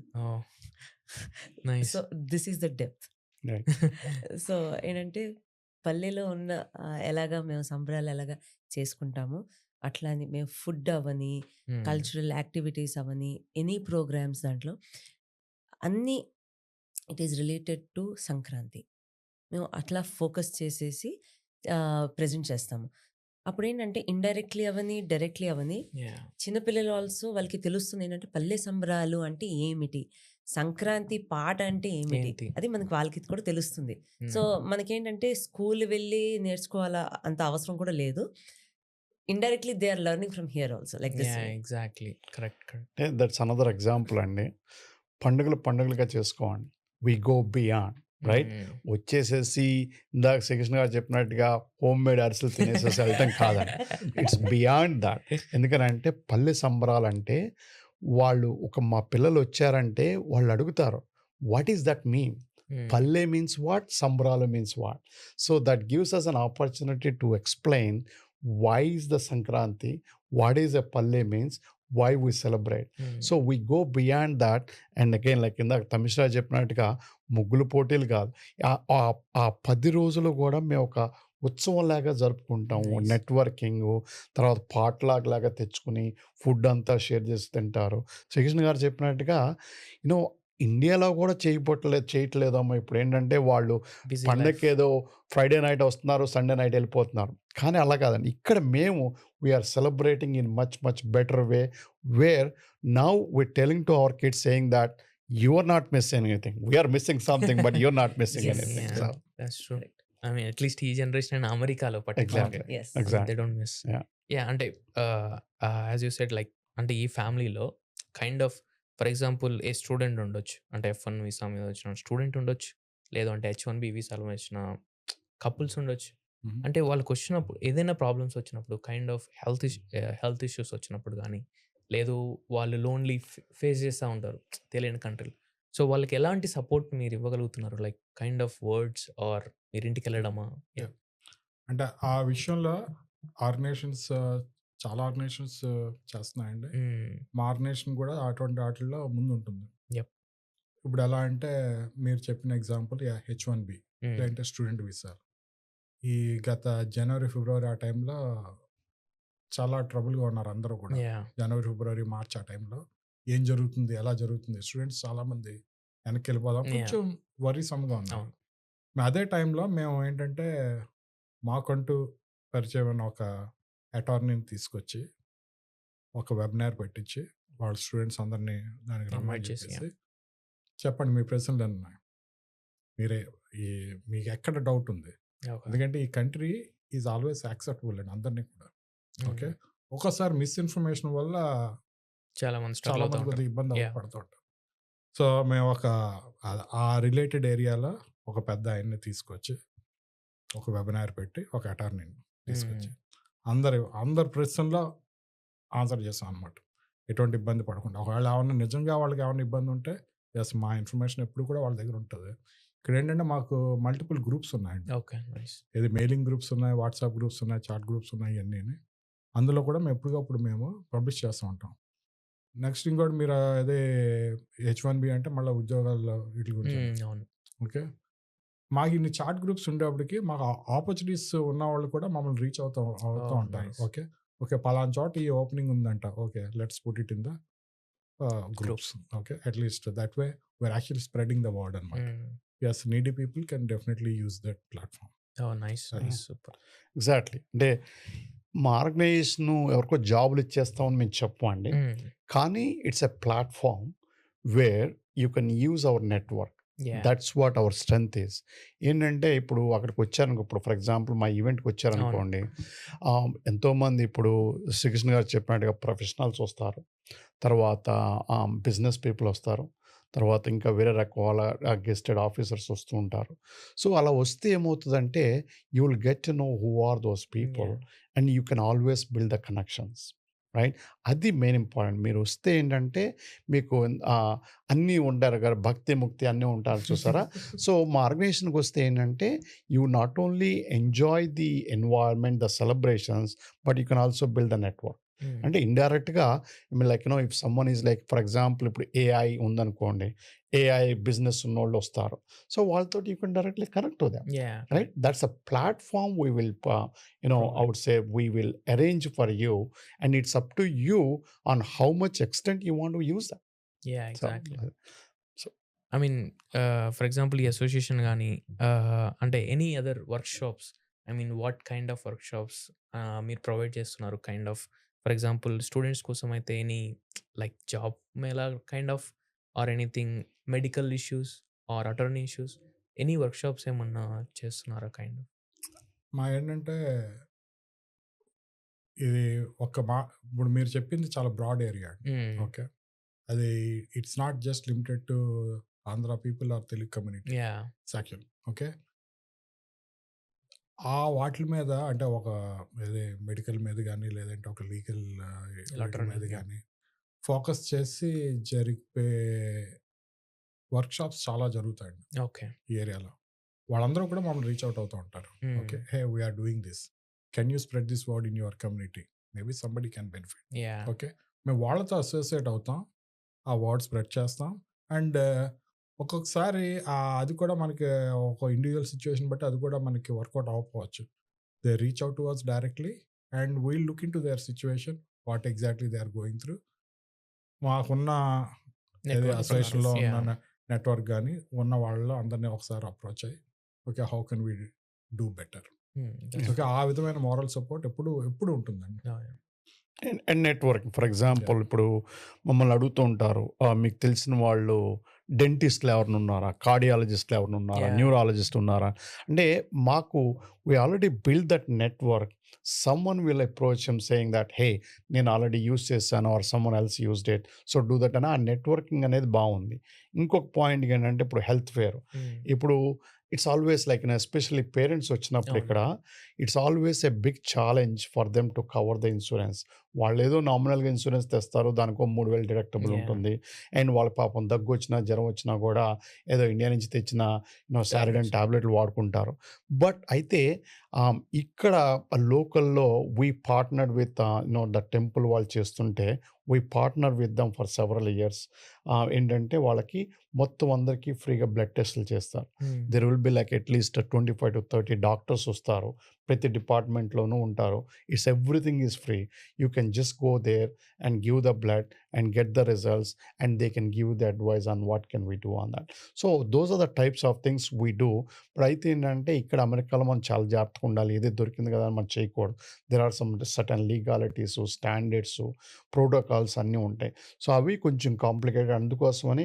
So this is the depth. So ఏంటంటే పల్లెలో ఉన్న ఎలాగా మేము సంబరాలు ఎలాగా చేసుకుంటాము, అట్లా అని మేము ఫుడ్ అవని, కల్చరల్ యాక్టివిటీస్ అవని, ఎనీ ప్రోగ్రామ్స్ దాంట్లో అన్నీ it is related to Sankranti. మేము అట్లా ఫోకస్ చేసేసి ప్రజెంట్ చేస్తాము. అప్పుడు ఏంటంటే ఇండైరెక్ట్లీ అవని, డైరెక్ట్లీ అవని, చిన్నపిల్లలు ఆల్సో వాళ్ళకి తెలుస్తుంది ఏంటంటే పల్లె సంబరాలు అంటే ఏమిటి, సంక్రాంతి పాట అంటే ఏమిటి, అది మనకి వాళ్ళకి కూడా తెలుస్తుంది. సో మనకేంటంటే స్కూల్ వెళ్ళి నేర్చుకోవాలా అంత అవసరం కూడా లేదు. Indirectly they are learning from here also like this. Exactly, correct. That's another example అండి. పండుగలుగా చేసుకోండి, వి గో బియాండ్, రైట్? వచ్చేసేసి ఇందాక శ్రీకృష్ణ గారు చెప్పినట్టుగా హోమ్ మేడ్ అరిసెలు తినేసేసి వెళ్ళటం కాదండి. It's beyond that. ఎందుకంటే పల్లె సంబరాలంటే వాళ్ళు మా పిల్లలు వచ్చారంటే వాళ్ళు అడుగుతారు, వాట్ ఈస్ దట్ మీన్? పల్లె మీన్స్ వాట్, సంబరాలు means what? So that gives us an opportunity to explain why is the Sankranti, what is a Palle means, why we celebrate. So we go beyond that. And again, like in the Tamishra చెప్పినట్టుగా ముగ్గులు పోటీలు కాదు, ఆ 10 రోజులు కూడా మేము ఒక ఉత్సవం లాగా జరుపుకుంటాము. నెట్వర్కింగ్, తర్వాత పాట్లాగ్ లాగా తెచ్చుకుని ఫుడ్ అంతా షేర్ చేసి తింటారు. శ్రీకృష్ణ గారు చెప్పినట్టుగా ఇండియాలో కూడా చేయట్లేదమ్మా. ఇప్పుడు ఏంటంటే వాళ్ళు పండగకి ఏదో ఫ్రైడే నైట్ వస్తున్నారు, సండే నైట్ వెళ్ళిపోతున్నారు. కానీ అలా కాదండి, ఇక్కడ మేము we are celebrating in much better way, where now we are telling to our kids saying that you are not missing anything, we are missing something but you're not missing anything. Yeah, so that's true. I mean at least ఈ generation and అమెరికాలో పర్టిక్యులర్గా exactly they don't miss. అంటే as you said like అంటే ఈ ఫ్యామిలీలో kind of for example A student ఉండొచ్చు, అంటే F1 visa మీద వచ్చిన స్టూడెంట్ ఉండొచ్చు, లేదు అంటే H1B వీసాలో వచ్చిన కపుల్స్ ఉండొచ్చు. Mhm. అంటే వాళ్ళకి వచ్చినప్పుడు ఏదైనా ప్రాబ్లమ్స్ వచ్చినప్పుడు కైండ్ ఆఫ్ హెల్త్ ఇష్యూస్ వచ్చినప్పుడు కానీ, లేదు వాళ్ళు లోన్లీ ఫేస్ చేస్తూ ఉంటారు తెలియని కంట్రీలో. సో వాళ్ళకి ఎలాంటి సపోర్ట్ మీరు ఇవ్వగలుగుతున్నారు? Like kind of words or మీరు ఇంటికి వెళ్ళడమా? Yeah. అంటే ఆ విషయంలో ఆర్గనైజేషన్స్ చాలా ఆర్గనైజేషన్స్ చేస్తున్నాయండి. మా ఆర్గనైజేషన్ కూడా అటువంటి వాటిల్లో ముందు ఉంటుంది. Yep. ఇప్పుడు ఎలా అంటే మీరు చెప్పిన ఎగ్జాంపుల్ H1B లేదంటే స్టూడెంట్ వీసా. ఈ గత జనవరి ఫిబ్రవరి ఆ టైంలో చాలా ట్రబుల్గా ఉన్నారు అందరూ కూడా. జనవరి ఫిబ్రవరి మార్చ్ ఆ టైంలో ఏం జరుగుతుంది, ఎలా జరుగుతుంది, స్టూడెంట్స్ చాలామంది వెనక్కి వెళ్ళిపోదాం కొంచెం వరీసమ్గా ఉన్నారు. అదే టైంలో మేము ఏంటంటే మాకంటూ పరిచయమైన ఒక అటార్నీని తీసుకొచ్చి ఒక వెబినార్ పెట్టించి వాళ్ళ స్టూడెంట్స్ అందరినీ దానికి రమ్మని చెప్పేసి చెప్పండి మీ ప్రశ్నలు ఉన్నాయి, మీరే మీకు ఎక్కడ డౌట్ ఉంది, ఎందుకంటే ఈ కంట్రీ ఈజ్ ఆల్వేస్ యాక్సెప్టబుల్ అండి అందరినీ కూడా. ఓకే, ఒకసారి మిస్ఇన్ఫర్మేషన్ వల్ల చాలా మంది కొద్దిగా ఇబ్బంది పడుతుంటారు. సో మేము ఆ రిలేటెడ్ ఏరియాలో ఒక పెద్ద ఆయన్ని తీసుకొచ్చి ఒక వెబినార్ పెట్టి ఒక అటార్నీని తీసుకొచ్చి అందరి ప్రశ్నలో ఆన్సర్ చేస్తాం అనమాట. ఎటువంటి ఇబ్బంది పడకుండా. ఒకవేళ ఏమన్నా నిజంగా వాళ్ళకి ఏమైనా ఇబ్బంది ఉంటే ఎస్ మా ఇన్ఫర్మేషన్ ఎప్పుడు కూడా వాళ్ళ దగ్గర ఉంటుంది. ఇక్కడ ఏంటంటే మాకు మల్టిపుల్ గ్రూప్స్ ఉన్నాయండి. ఇది మెయిలింగ్ గ్రూప్స్ ఉన్నాయి, వాట్సాప్ గ్రూప్స్ ఉన్నాయి, చాట్ గ్రూప్స్ ఉన్నాయి, ఇవన్నీ. అందులో కూడా మేము ఎప్పటికప్పుడు మేము పబ్లిష్ చేస్తూ ఉంటాం. నెక్స్ట్ ఇంకోటి మీరు అదే H1B అంటే మళ్ళీ ఉద్యోగాల్లో వీటి గురించి. ఓకే, మాకు ఇన్ని చాట్ గ్రూప్స్ ఉండేప్పటికి మాకు ఆపర్చునిటీస్ ఉన్న వాళ్ళు కూడా మమ్మల్ని రీచ్ అవుతూ ఉంటారు. ఓకే పలానా చోట ఈ ఓపెనింగ్ ఉందంట, okay let's put it in the groups. Okay, at least that way we're actually spreading the word అనమాట. Yes, needy people can definitely use that platform. Super. Exactly. అంటే మా ఆర్గనైజేషన్ ఎవరికో జాబులు ఇచ్చేస్తామని మేము చెప్పండి, కానీ it's a platform where you can use our network. That's what our strength is. ఏంటంటే ఇప్పుడు అక్కడికి వచ్చారనుకో, ఇప్పుడు ఫర్ ఎగ్జాంపుల్ మా ఈవెంట్కి వచ్చారనుకోండి, ఎంతోమంది ఇప్పుడు శ్రీకృష్ణ గారు చెప్పినట్టుగా ప్రొఫెషనల్స్ వస్తారు, తర్వాత బిజినెస్ పీపుల్ వస్తారు, తర్వాత ఇంకా వేరే రకాల గెస్టెడ్ ఆఫీసర్స్ వస్తూ ఉంటారు. సో అలా వస్తే ఏమవుతుందంటే you will get to know who are those people and you can always build the connections, right? అది మెయిన్ ఇంపార్టెంట్. మీరు వస్తే ఏంటంటే మీకు అన్నీ ఉంటారు కదా, భక్తి ముక్తి అన్నీ ఉంటారు చూసారా. సో మా ఆర్గనైజేషన్కి వస్తే ఏంటంటే you not only enjoy the environment, the celebrations, but you can also build the network. అంటే ఇండైరెక్ట్గా like if someone is like for example ఇప్పుడు AI ఉందనుకోండి, AI బిజినెస్ ఉన్నోళ్ళు వస్తారు, సో వాళ్ళతో you can directly connect to them, right? That's a platform we will I would say we will arrange for you, and it's up to you on how much extent you want to use that. Exactly. I mean, for example, ఈ association కానీ అంటే any other workshops, what kind of workshops మీరు provide చేస్తున్నారు? Kind of for example students కోసం అయితే any like job mela kind of or anything, medical issues or attorney issues, any workshops ఏమన్నా చేస్తున్నారా? Kind of మా ఏంటంటే ఇది ఇప్పుడు మీరు చెప్పింది చాలా బ్రాడ్ ఏరియా. ఓకే, అది it's not just limited to Andhra people or Telugu community section. Okay, వాటి మీద అంటే ఒక మెడికల్ మీద కానీ లేదంటే ఒక లీగల్ మీద కానీ ఫోకస్ చేసి జరిపే వర్క్షాప్స్ చాలా జరుగుతాయండి. ఓకే, ఈ ఏరియాలో వాళ్ళందరూ కూడా మమ్మల్ని రీచ్ అవుట్ అవుతూ ఉంటారు. Okay, hey we're doing this, can you spread this word in your community, maybe somebody can benefit. Okay, మేము వాళ్ళతో అసోసియేట్ అవుతాం, ఆ వర్డ్ స్ప్రెడ్ చేస్తాం. అండ్ ఒక్కొక్కసారి అది కూడా మనకి ఒక ఇండివిజువల్ సిచ్యువేషన్ బట్టి అది కూడా మనకి వర్కౌట్ అవ్వకపోవచ్చు. They reach out to us directly and we'll look into their situation, what exactly they are going through. మాకున్న అసోసియేషన్లో ఉన్న నెట్వర్క్ కానీ ఉన్న వాళ్ళలో అందరినీ ఒకసారి అప్రోచ్ అయ్యి okay how can we do better. Okay, ఆ విధమైన మోరల్ సపోర్ట్ ఎప్పుడు ఉంటుందండి. అండ్ నెట్వర్కింగ్ ఫర్ ఎగ్జాంపుల్ ఇప్పుడు మమ్మల్ని అడుగుతూ ఉంటారు, మీకు తెలిసిన వాళ్ళు డెంటిస్ట్లు ఎవరిని ఉన్నారా, కార్డియాలజిస్ట్లు ఎవరిని ఉన్నారా, న్యూరాలజిస్ట్ ఉన్నారా అంటే మాకు we already build that network someone will approach him saying that, hey, నేను ఆల్రెడీ యూస్ చేశాను, or someone else used it, so do that అని. ఆ నెట్వర్కింగ్ అనేది బాగుంది. ఇంకొక పాయింట్ ఏంటంటే ఇప్పుడు హెల్త్ ఫేర్, ఇప్పుడు it's always like especially parents వచ్చినప్పుడు అవును. ఇక్కడ it's always a big challenge for them to cover the insurance. వాళ్ళు ఏదో నామినల్గా ఇన్సూరెన్స్ తెస్తారు, దానికో 3,000 డిడక్టబుల్ Yeah. ఉంటుంది. అండ్ వాళ్ళ పాపం దగ్గు వచ్చినా జ్వరం వచ్చినా కూడా ఏదో ఇండియా నుంచి తెచ్చిన సారిడన్ టాబ్లెట్లు వాడుకుంటారు. బట్ అయితే ఇక్కడ లోకల్లో we partnered with the temple వాళ్ళు చేస్తుంటే we partner with them for several years. ఏంటంటే వాళ్ళకి మొత్తం అందరికీ ఫ్రీగా బ్లడ్ టెస్టులు చేస్తారు. There will be like at least 25 to 30 doctors వస్తారు, ప్రతి డిపార్ట్మెంట్లోనూ ఉంటారు. It's everything is free. You can just go there and give the blood and get the results and they can give the advice on what can we do on that. So those are the types of things we do. ఇప్పుడు అయితే ఏంటంటే ఇక్కడ అమెరికాలో మనం చాలా జాగ్రత్తగా ఉండాలి, ఏది దొరికింది కదా అని మనం చేయకూడదు. There are some certain legalities, standards, protocols అన్నీ ఉంటాయి. సో అవి కొంచెం కాంప్లికేటెడ్. అందుకోసమని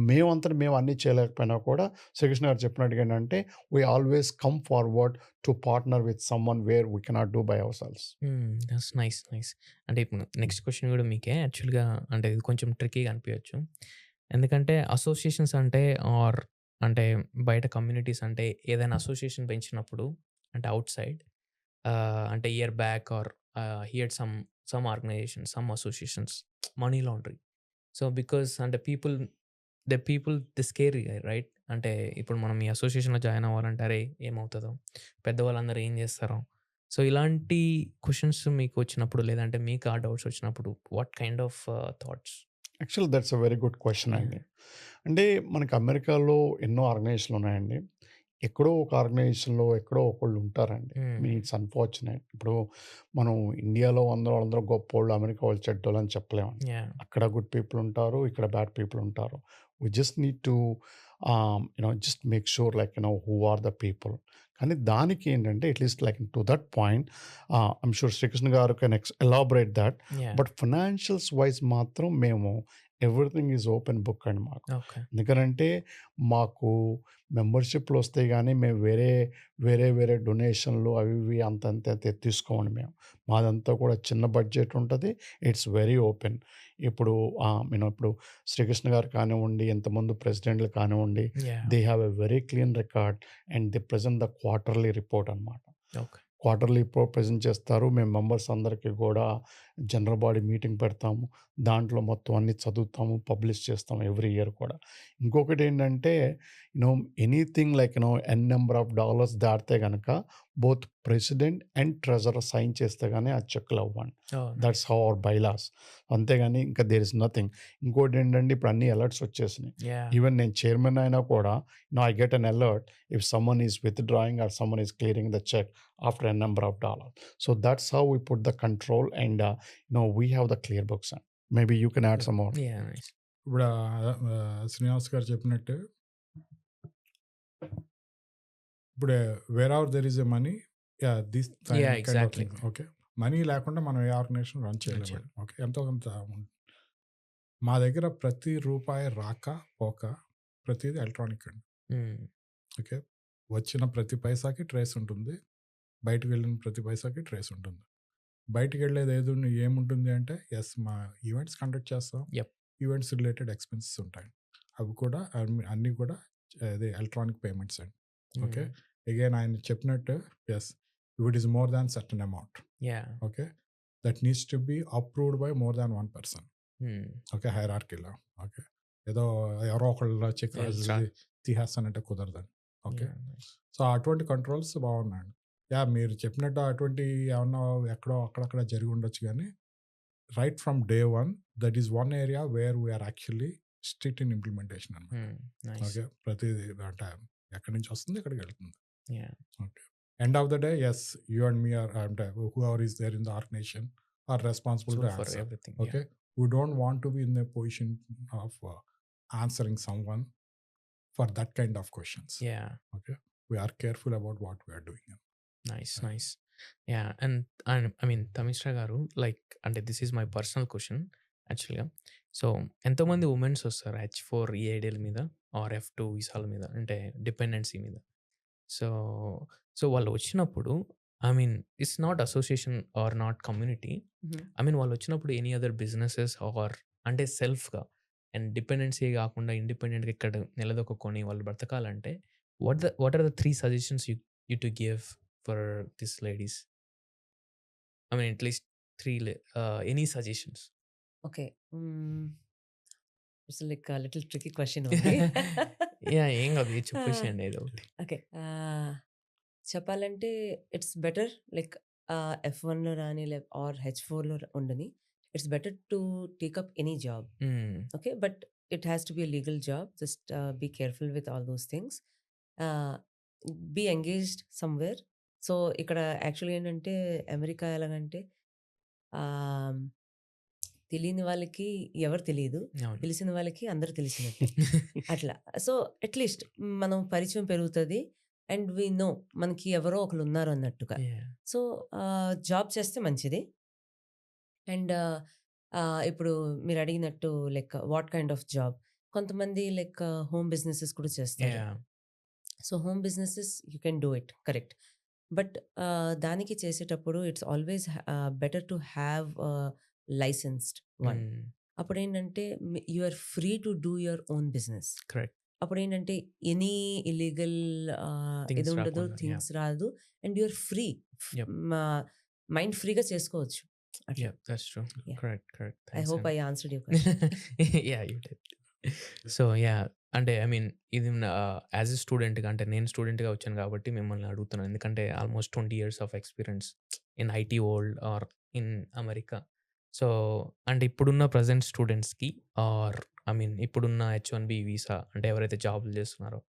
మేమంతటా మేము అన్నీ చేయలేకపోయినా కూడా శ్రీకృష్ణ గారు చెప్పినట్టుగా ఏంటంటే we always come forward to partner with someone where we cannot do by our cells. That's nice nice. అంటే ఇప్పుడు నెక్స్ట్ క్వశ్చన్ కూడా మీకే యాక్చువల్గా, అంటే ఇది కొంచెం ట్రికీగా అనిపించచ్చు. ఎందుకంటే అసోసియేషన్స్ అంటే బయట కమ్యూనిటీస్ అంటే ఏదైనా అసోసియేషన్ పెంచినప్పుడు అంటే అవుట్ సైడ్, అంటే year back or here some organization, some associations money laundering. So because అంటే పీపుల్ ది స్కేర్ రైట్. అంటే ఇప్పుడు మనం ఈ అసోసియేషన్లో జాయిన్ అవ్వాలంటే అరే ఏమవుతుందో, పెద్దవాళ్ళందరూ ఏం చేస్తారో. సో ఇలాంటి క్వశ్చన్స్ మీకు వచ్చినప్పుడు, లేదంటే మీకు ఆ డౌట్స్ వచ్చినప్పుడు, what kind of thoughts? Actual that's a very good question అండి. అంటే మనకి అమెరికాలో ఎన్నో ఆర్గనైజేషన్లు ఉన్నాయండి. ఎక్కడో ఒక ఆర్గనైజేషన్లో ఎక్కడో ఒకళ్ళు ఉంటారండి. It's unfortunate. ఇప్పుడు మనం ఇండియాలో వాళ్ళందరూ గొప్పోళ్ళు, అమెరికా వాళ్ళు చెడ్డోళ్ళు అని చెప్పలేమండి. అక్కడ గుడ్ పీపుల్ ఉంటారు, ఇక్కడ బ్యాడ్ పీపుల్ ఉంటారు. we just need to just make sure like who are the people. కానీ దానికి ఏంటంటే at least like to that point I'm sure Srikrishna గారు can elaborate that. But financials wise మాత్రం మేము ఎవ్రీథింగ్ ఈజ్ ఓపెన్ బుక్ అండి మాకు. ఎందుకంటే మాకు మెంబర్షిప్లు వస్తాయి కానీ మేము వేరే డొనేషన్లు అవి ఇవి అంత తీసుకోండి. మేము మాదంతా కూడా చిన్న బడ్జెట్ ఉంటుంది. It's very open. ఇప్పుడు ఇప్పుడు శ్రీకృష్ణ గారు కానివ్వండి, ఎంతమంది ప్రెసిడెంట్లు కానివ్వండి, they have a very clean record and they present the quarterly report అనమాట. క్వార్టర్లీ రిపోర్ట్ ప్రజెంట్ చేస్తారు. మేము మెంబర్స్ అందరికీ కూడా జనరల్ బాడీ మీటింగ్ పెడతాము, దాంట్లో మొత్తం అన్ని చదువుతాము, పబ్లిష్ చేస్తాము ఎవ్రీ ఇయర్ కూడా. ఇంకొకటి ఏంటంటే anything like n number of dollars దాటితే కనుక both president and treasurer sign చేస్తే కానీ ఆ చెక్లు అవ్వండి. That's how our bylaws. అంతేగాని ఇంకా దేర్ ఇస్ నథింగ్. ఇంకోటి ఏంటంటే ఇప్పుడు అన్ని అలర్ట్స్ వచ్చేసినాయి. ఈవెన్ నేను చైర్మన్ అయినా కూడా I get an alert if someone is withdrawing or someone is clearing the check after a number of dollars. So that's how we put the control and we have the clear books. Maybe you can add some more. Yeah, nice. ఇప్పుడు శ్రీనివాస్ గారు చెప్పినట్టు ఇప్పుడు where are there is a money, this exactly. Okay, money లేకుండా మనం ఏ organization run చేయలేము. Okay, ఎంతో కొంత మా దగ్గర ప్రతి రూపాయి రాక పోక ప్రతిదీ ఎలక్ట్రానిక్ అండి. ఓకే, వచ్చిన ప్రతి పైసాకి ట్రేస్ ఉంటుంది, బయటకు వెళ్ళిన ప్రతి పైసాకి ట్రేస్ ఉంటుంది. బయటకు వెళ్ళేది ఏముంటుంది అంటే మా ఈవెంట్స్ కండక్ట్ చేస్తాం, ఈవెంట్స్ రిలేటెడ్ ఎక్స్పెన్సెస్ ఉంటాయి, అవి కూడా అన్నీ కూడా అదే ఎలక్ట్రానిక్ పేమెంట్స్ అండి. ఓకే, అగైన్ ఆయన చెప్పినట్టు if it is more than certain amount, okay, that needs to be approved by more than 1 person. Okay, హైరార్కీలో. ఓకే, ఏదో ఎవరో ఒకళ్ళు చెక్ తీసేస్తానంటే కుదరదని. ఓకే, సో అటువంటి కంట్రోల్స్ బాగున్నాయండి. మీరు చెప్పినట్టు అటువంటి ఏమన్నా ఎక్కడో అక్కడక్కడ జరిగి ఉండొచ్చు, కానీ right from day one that is one area where we're actually strict in implementation అనమాట. ఓకే, ప్రతిదీ అంటే ఎక్కడి నుంచి వస్తుంది ఎక్కడికి వెళ్తుంది. Okay, end of the day you and me are అంటే whoever is there in the organisation are responsible to answer everything. Okay, we don't want to be in the position of answering someone for that kind of questions. Okay, we are careful about what we are doing. Nice. Yeah, and I mean Tamishra garu, like అంటే this is my personal question యాక్చువల్గా. So ఎంతోమంది womens వస్తారు H4 EIDL మీద are F2 వీసాల మీద, అంటే dependency మీద. So వాళ్ళు వచ్చినప్పుడు I mean it's not association or not community. I mean వాళ్ళు వచ్చినప్పుడు ఎనీ అదర్ బిజినెసెస్ ఆర్ అంటే సెల్ఫ్గా అండ్ డిపెండెన్సీ కాకుండా ఇండిపెండెంట్గా ఇక్కడ నిలదొక్కుని వాళ్ళు బ్రతకాలంటే what are the 3 suggestions you to give for this ladies? I mean at least 3 any suggestions. Okay. It's like little tricky question only. Yeah ఏం కాదు చెప్పేసేయండి ఏదో ఒకటి. ఓకే. చెప్పాలంటే ఇట్స్ బెటర్ లైక్ F1లో రాని ఆర్ H4లో ఉండని. It's better to take up any job. Okay. But it has to be a legal job. Just be careful with all those things. Be engaged somewhere. So ఇక్కడ యాక్చువల్గా ఏంటంటే America ఎలాగంటే తెలియని వాళ్ళకి ఎవరు తెలియదు, అవును. తెలిసిన వాళ్ళకి అందరు తెలిసినట్టు అట్లా. సో అట్లీస్ట్ మనం పరిచయం పెరుగుతుంది అండ్ వీ నో మనకి ఎవరో ఒకరు ఉన్నారు అన్నట్టుగా. Yeah. సో జాబ్ చేస్తే మంచిది. అండ్ ఇప్పుడు మీరు అడిగినట్టు like what kind of job, కొంతమంది లైక్ హోమ్ బిజినెసెస్ కూడా చేస్తారు. Yeah. So home businesses you can do it correct. But దానికి చేసేటప్పుడు it's always better to have licensed one. Mm. అప్పుడు ఏంటంటే you are free to do your own business. Correct. అప్పుడు ఏంటంటే any illegal Things ఇది ఉండదు, రాకుండా, థింగ్స్ రాదు and you're free. Yep. Mind ఫ్రీగా చేసుకోవచ్చు. Yeah, that's true. Yeah. Correct. I Thanks, hope Anand. I answered your question. Yeah, you did. So yeah అంటే I mean ఇది యాజ్ ఎ స్టూడెంట్గా అంటే నేను స్టూడెంట్గా వచ్చాను కాబట్టి మిమ్మల్ని అడుగుతున్నాను, ఎందుకంటే almost 20 years of experience in IT world or in America. So అంటే ఇప్పుడున్న ప్రజెంట్ స్టూడెంట్స్కి ఆర్ ఐ మీన్ ఇప్పుడున్న H1B వీసా అంటే ఎవరైతే జాబులు చేస్తున్నారో,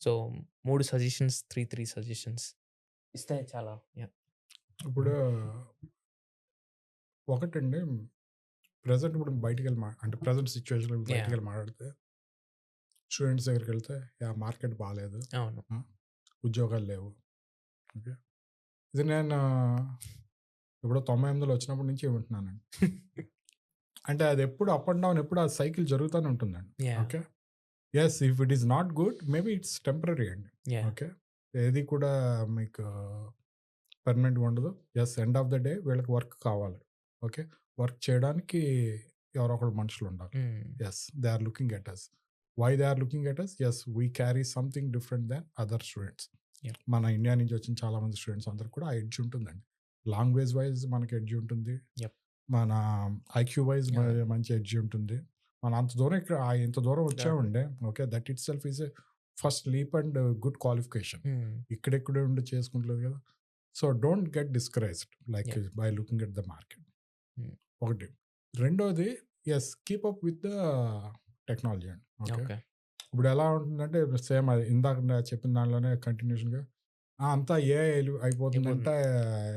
సో 3 సజెషన్స్ 3 సజెషన్స్ ఇస్తే చాలా. ఇప్పుడు ఒకటండి, ప్రజెంట్ ఇప్పుడు బయటికి వెళ్ళి అంటే ప్రజెంట్ సిచ్యువేషన్లో బయటికి వెళ్ళి మాట్లాడితే స్టూడెంట్స్ దగ్గరికి వెళ్తే మార్కెట్ బాగాలేదు, అవును. ఉద్యోగాలు లేవు. ఓకే, ఇది నేను ఇప్పుడు 98లో వచ్చినప్పటి నుంచి ఏమంటున్నానండి. అంటే అది ఎప్పుడు అప్ అండ్ డౌన్, ఎప్పుడు ఆ సైకిల్ జరుగుతూనే ఉంటుందండి. Yeah. Okay, yes if it is not good maybe it's temporary అండి. Yeah. ఓకే, ఏది కూడా మీకు పర్మనెంట్గా ఉండదు. Yes, end of the day వీళ్ళకి వర్క్ కావాలి. ఓకే, వర్క్ చేయడానికి ఎవరో ఒకళ్ళు మనుషులు ఉండాలి. Mm. Yes, they are looking at us. Why they are looking at us? Yes, we carry something different than other students. Yep. మన ఇండియా నుంచి వచ్చిన చాలా మంది స్టూడెంట్స్ అందరు కూడా ఆ ఎడ్జ్ ఉంటుందండి. లాంగ్వేజ్ వైజ్ మనకి ఎడ్జ్ ఉంటుంది. Yep. మన ఐక్యూ వైజ్ Yeah. మంచి ఎడ్జ్ ఉంటుంది. మనం అంత దూరం ఇక్కడ ఇంత దూరం వచ్చామండే. Okay, that itself is a first leap and good qualification. Mm. ఇక్కడెక్కడే ఉండి చేసుకుంటలేదు కదా. So don't get discouraged like Yeah. By looking at the market. Mm. ఒకటి. రెండోది, yes, keep up with the technology అండి. Okay, Okay. ఇప్పుడు ఎలా ఉంటుందంటే సేమ్ అది ఇందాక నేను చెప్పిన దానిలోనే కంటిన్యూషన్గా అంతా ఏఐ అయిపోతుందంటే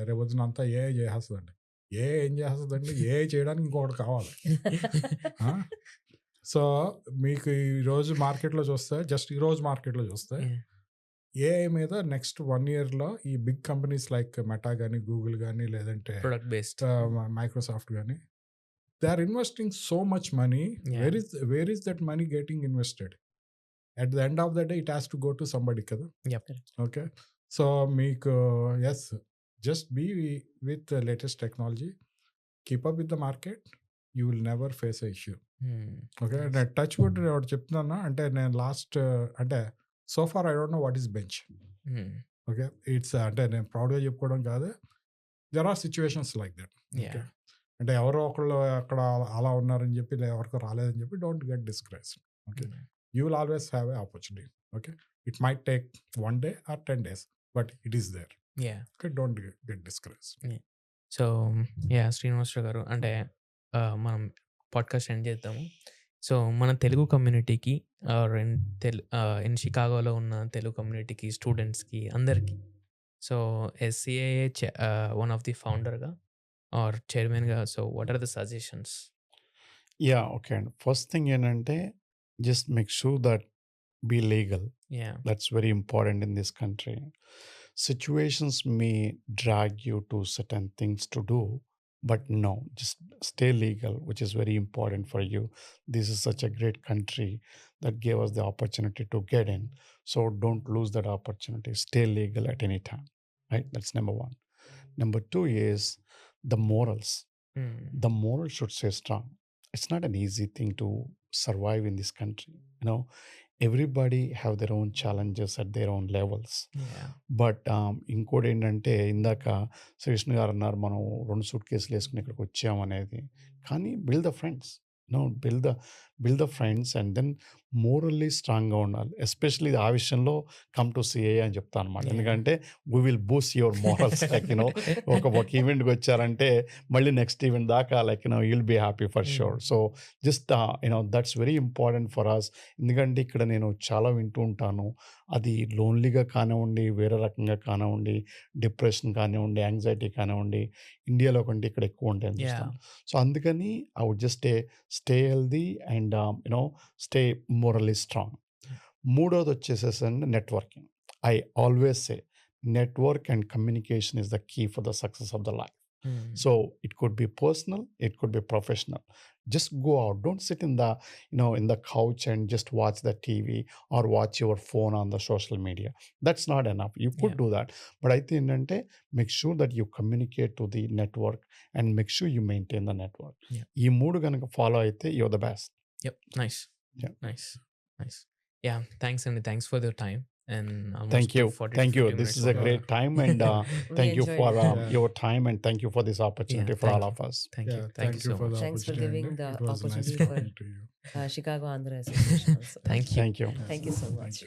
రేపొద్దున అంతా ఏఐ చేసేస్తుందండి. ఏఐ ఏం చేస్తుందండి? ఏఐ చేయడానికి ఇంకొకటి కావాలి. సో మీకు ఈరోజు మార్కెట్లో చూస్తే, జస్ట్ ఈరోజు మార్కెట్లో చూస్తే Yeah. ఏఐ మీద నెక్స్ట్ 1 yearలో ఈ బిగ్ కంపెనీస్ లైక్ మెటా కానీ, గూగుల్ కానీ, లేదంటే Product based. మైక్రోసాఫ్ట్ కానీ, they are investing so much money. Yeah. Where is that money getting invested? At the end of the day it has to go to somebody కదా. Yep. Okay, so మీకు yes, just be with latest technology, keep up with the market, you will never face a issue. Mm. Okay, నేను touch wood ఒకటి చెప్తున్నాను. అంటే నేను last అంటే so far I don't know what is bench. Mm. Okay, it's అంటే నేను ప్రౌడ్గా చెప్పుకోవడం కాదు, there are situations like that. Yeah. అంటే ఎవరో ఒకళ్ళు అక్కడ అలా ఉన్నారని చెప్పి, ఎవరికో రాలేదని చెప్పి don't get discourage. Okay, Mm. you will always have an opportunity. Okay, it might take 1 day or 10 days, but it is there. Yeah. Okay, don't get discouraged. So yeah Srinivasa Rao garu, అంటే మనం పాడ్కాస్ట్ ఎండ్ చేద్దాము. So మన తెలుగు కమ్యూనిటీకి in షికాగోలో ఉన్న తెలుగు కమ్యూనిటీకి, స్టూడెంట్స్కి, అందరికీ, so SCAA one of the ఫౌండర్గా ఆర్ చైర్మన్గా, so what are the suggestions? Yeah, okay అండి. ఫస్ట్ థింగ్ ఏంటంటే just make sure that be legal. Yeah. That's very important in this country. Situations may drag you to certain things to do, but no, just stay legal, which is very important for you. This is such a great country that gave us the opportunity to get in. So don't lose that opportunity. Stay legal at any time, right? That's number one. Number 2 is the morals. The moral should stay strong. It's not an easy thing to survive in this country. Everybody have their own challenges at their own levels. But ఇంకోటి ఏంటంటే ఇందాక శ్రీకృష్ణ గారు అన్నారు మనం 2 suit కేసులు వేసుకుని ఇక్కడికి వచ్చాం అనేది. కానీ build the friends, build the friends and then morally స్ట్రాంగ్గా ఉండాలి. ఎస్పెషల్లీ ఆ విషయంలో కమ్ టు సిఏ అని చెప్తాను అనమాట. ఎందుకంటే we will boost your morals. Like ఒక ఈవెంట్కి వచ్చారంటే మళ్ళీ నెక్స్ట్ ఈవెంట్ దాకా you'll be happy for sure. So just that's very important for us. ఎందుకంటే ఇక్కడ నేను చాలా వింటూ ఉంటాను, అది లోన్లీగా కానివ్వండి, వేరే రకంగా కానివ్వండి, డిప్రెషన్ కానివ్వండి, యాంగ్జైటీ కానివ్వండి, ఇండియాలో కంటే ఇక్కడ ఎక్కువ ఉంటాయని చూస్తాను. సో అందుకని I would just stay healthy and stay morally strong. మూడోది వచ్చేసేసండి networking. I always say network and communication is the key for the success of the life. So it could be personal, it could be professional. Just go out. Don't sit in the in the couch and just watch the TV or watch your phone on the social media. That's not enough. You could do that, but I think ఏంటంటే make sure that you communicate to the network and make sure you maintain the network. ఈ మూడు కనుక follow అయితే you're the best. Yep. Nice. Yeah. Nice. Yeah, thanks and thanks for the time. And thank you. This is a great time, and thank you for your time, and thank you for this opportunity for all of us. Thank you. Thank you so for much. the Thanks for opportunity. giving the It was nice opportunity talking to you. Chicago Andhra Association also. Thank you. Thank you. Thank you so much.